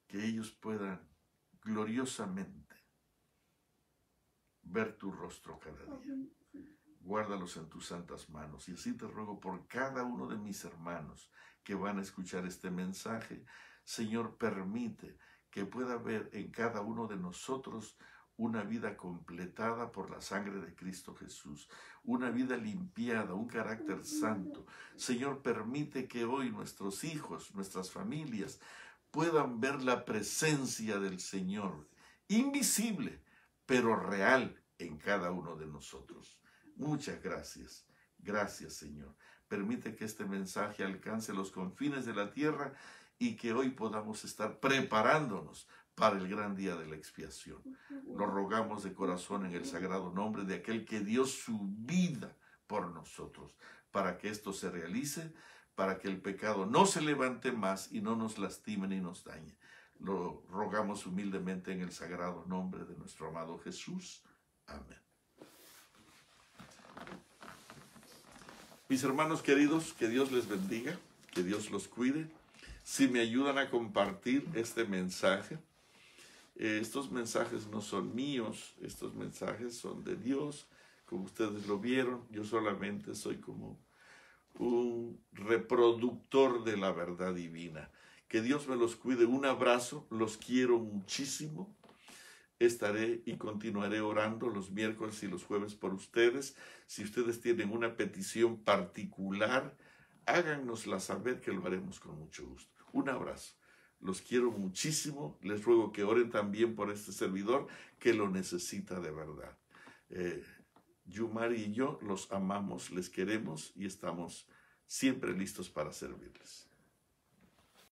S1: que ellos puedan gloriosamente ver tu rostro cada día. Guárdalos en tus santas manos. Y así te ruego por cada uno de mis hermanos que van a escuchar este mensaje. Señor, permite que pueda haber en cada uno de nosotros una vida completada por la sangre de Cristo Jesús, una vida limpiada, un carácter santo. Señor, permite que hoy nuestros hijos, nuestras familias, puedan ver la presencia del Señor, invisible, pero real en cada uno de nosotros. Muchas gracias. Gracias, Señor. Permite que este mensaje alcance los confines de la tierra y que hoy podamos estar preparándonos para el gran día de la expiación. Lo rogamos de corazón en el sagrado nombre de aquel que dio su vida por nosotros, para que esto se realice, para que el pecado no se levante más y no nos lastime ni nos dañe. Lo rogamos humildemente en el sagrado nombre de nuestro amado Jesús. Amén. Mis hermanos queridos, que Dios les bendiga, que Dios los cuide. Si me ayudan a compartir este mensaje, estos mensajes no son míos, estos mensajes son de Dios, como ustedes lo vieron. Yo solamente soy como un reproductor de la verdad divina. Que Dios me los cuide. Un abrazo, los quiero muchísimo. Estaré y continuaré orando los miércoles y los jueves por ustedes. Si ustedes tienen una petición particular, háganosla saber, que lo haremos con mucho gusto. Un abrazo. Los quiero muchísimo. Les ruego que oren también por este servidor, que lo necesita de verdad. Yumari y yo los amamos, les queremos y estamos siempre listos para servirles.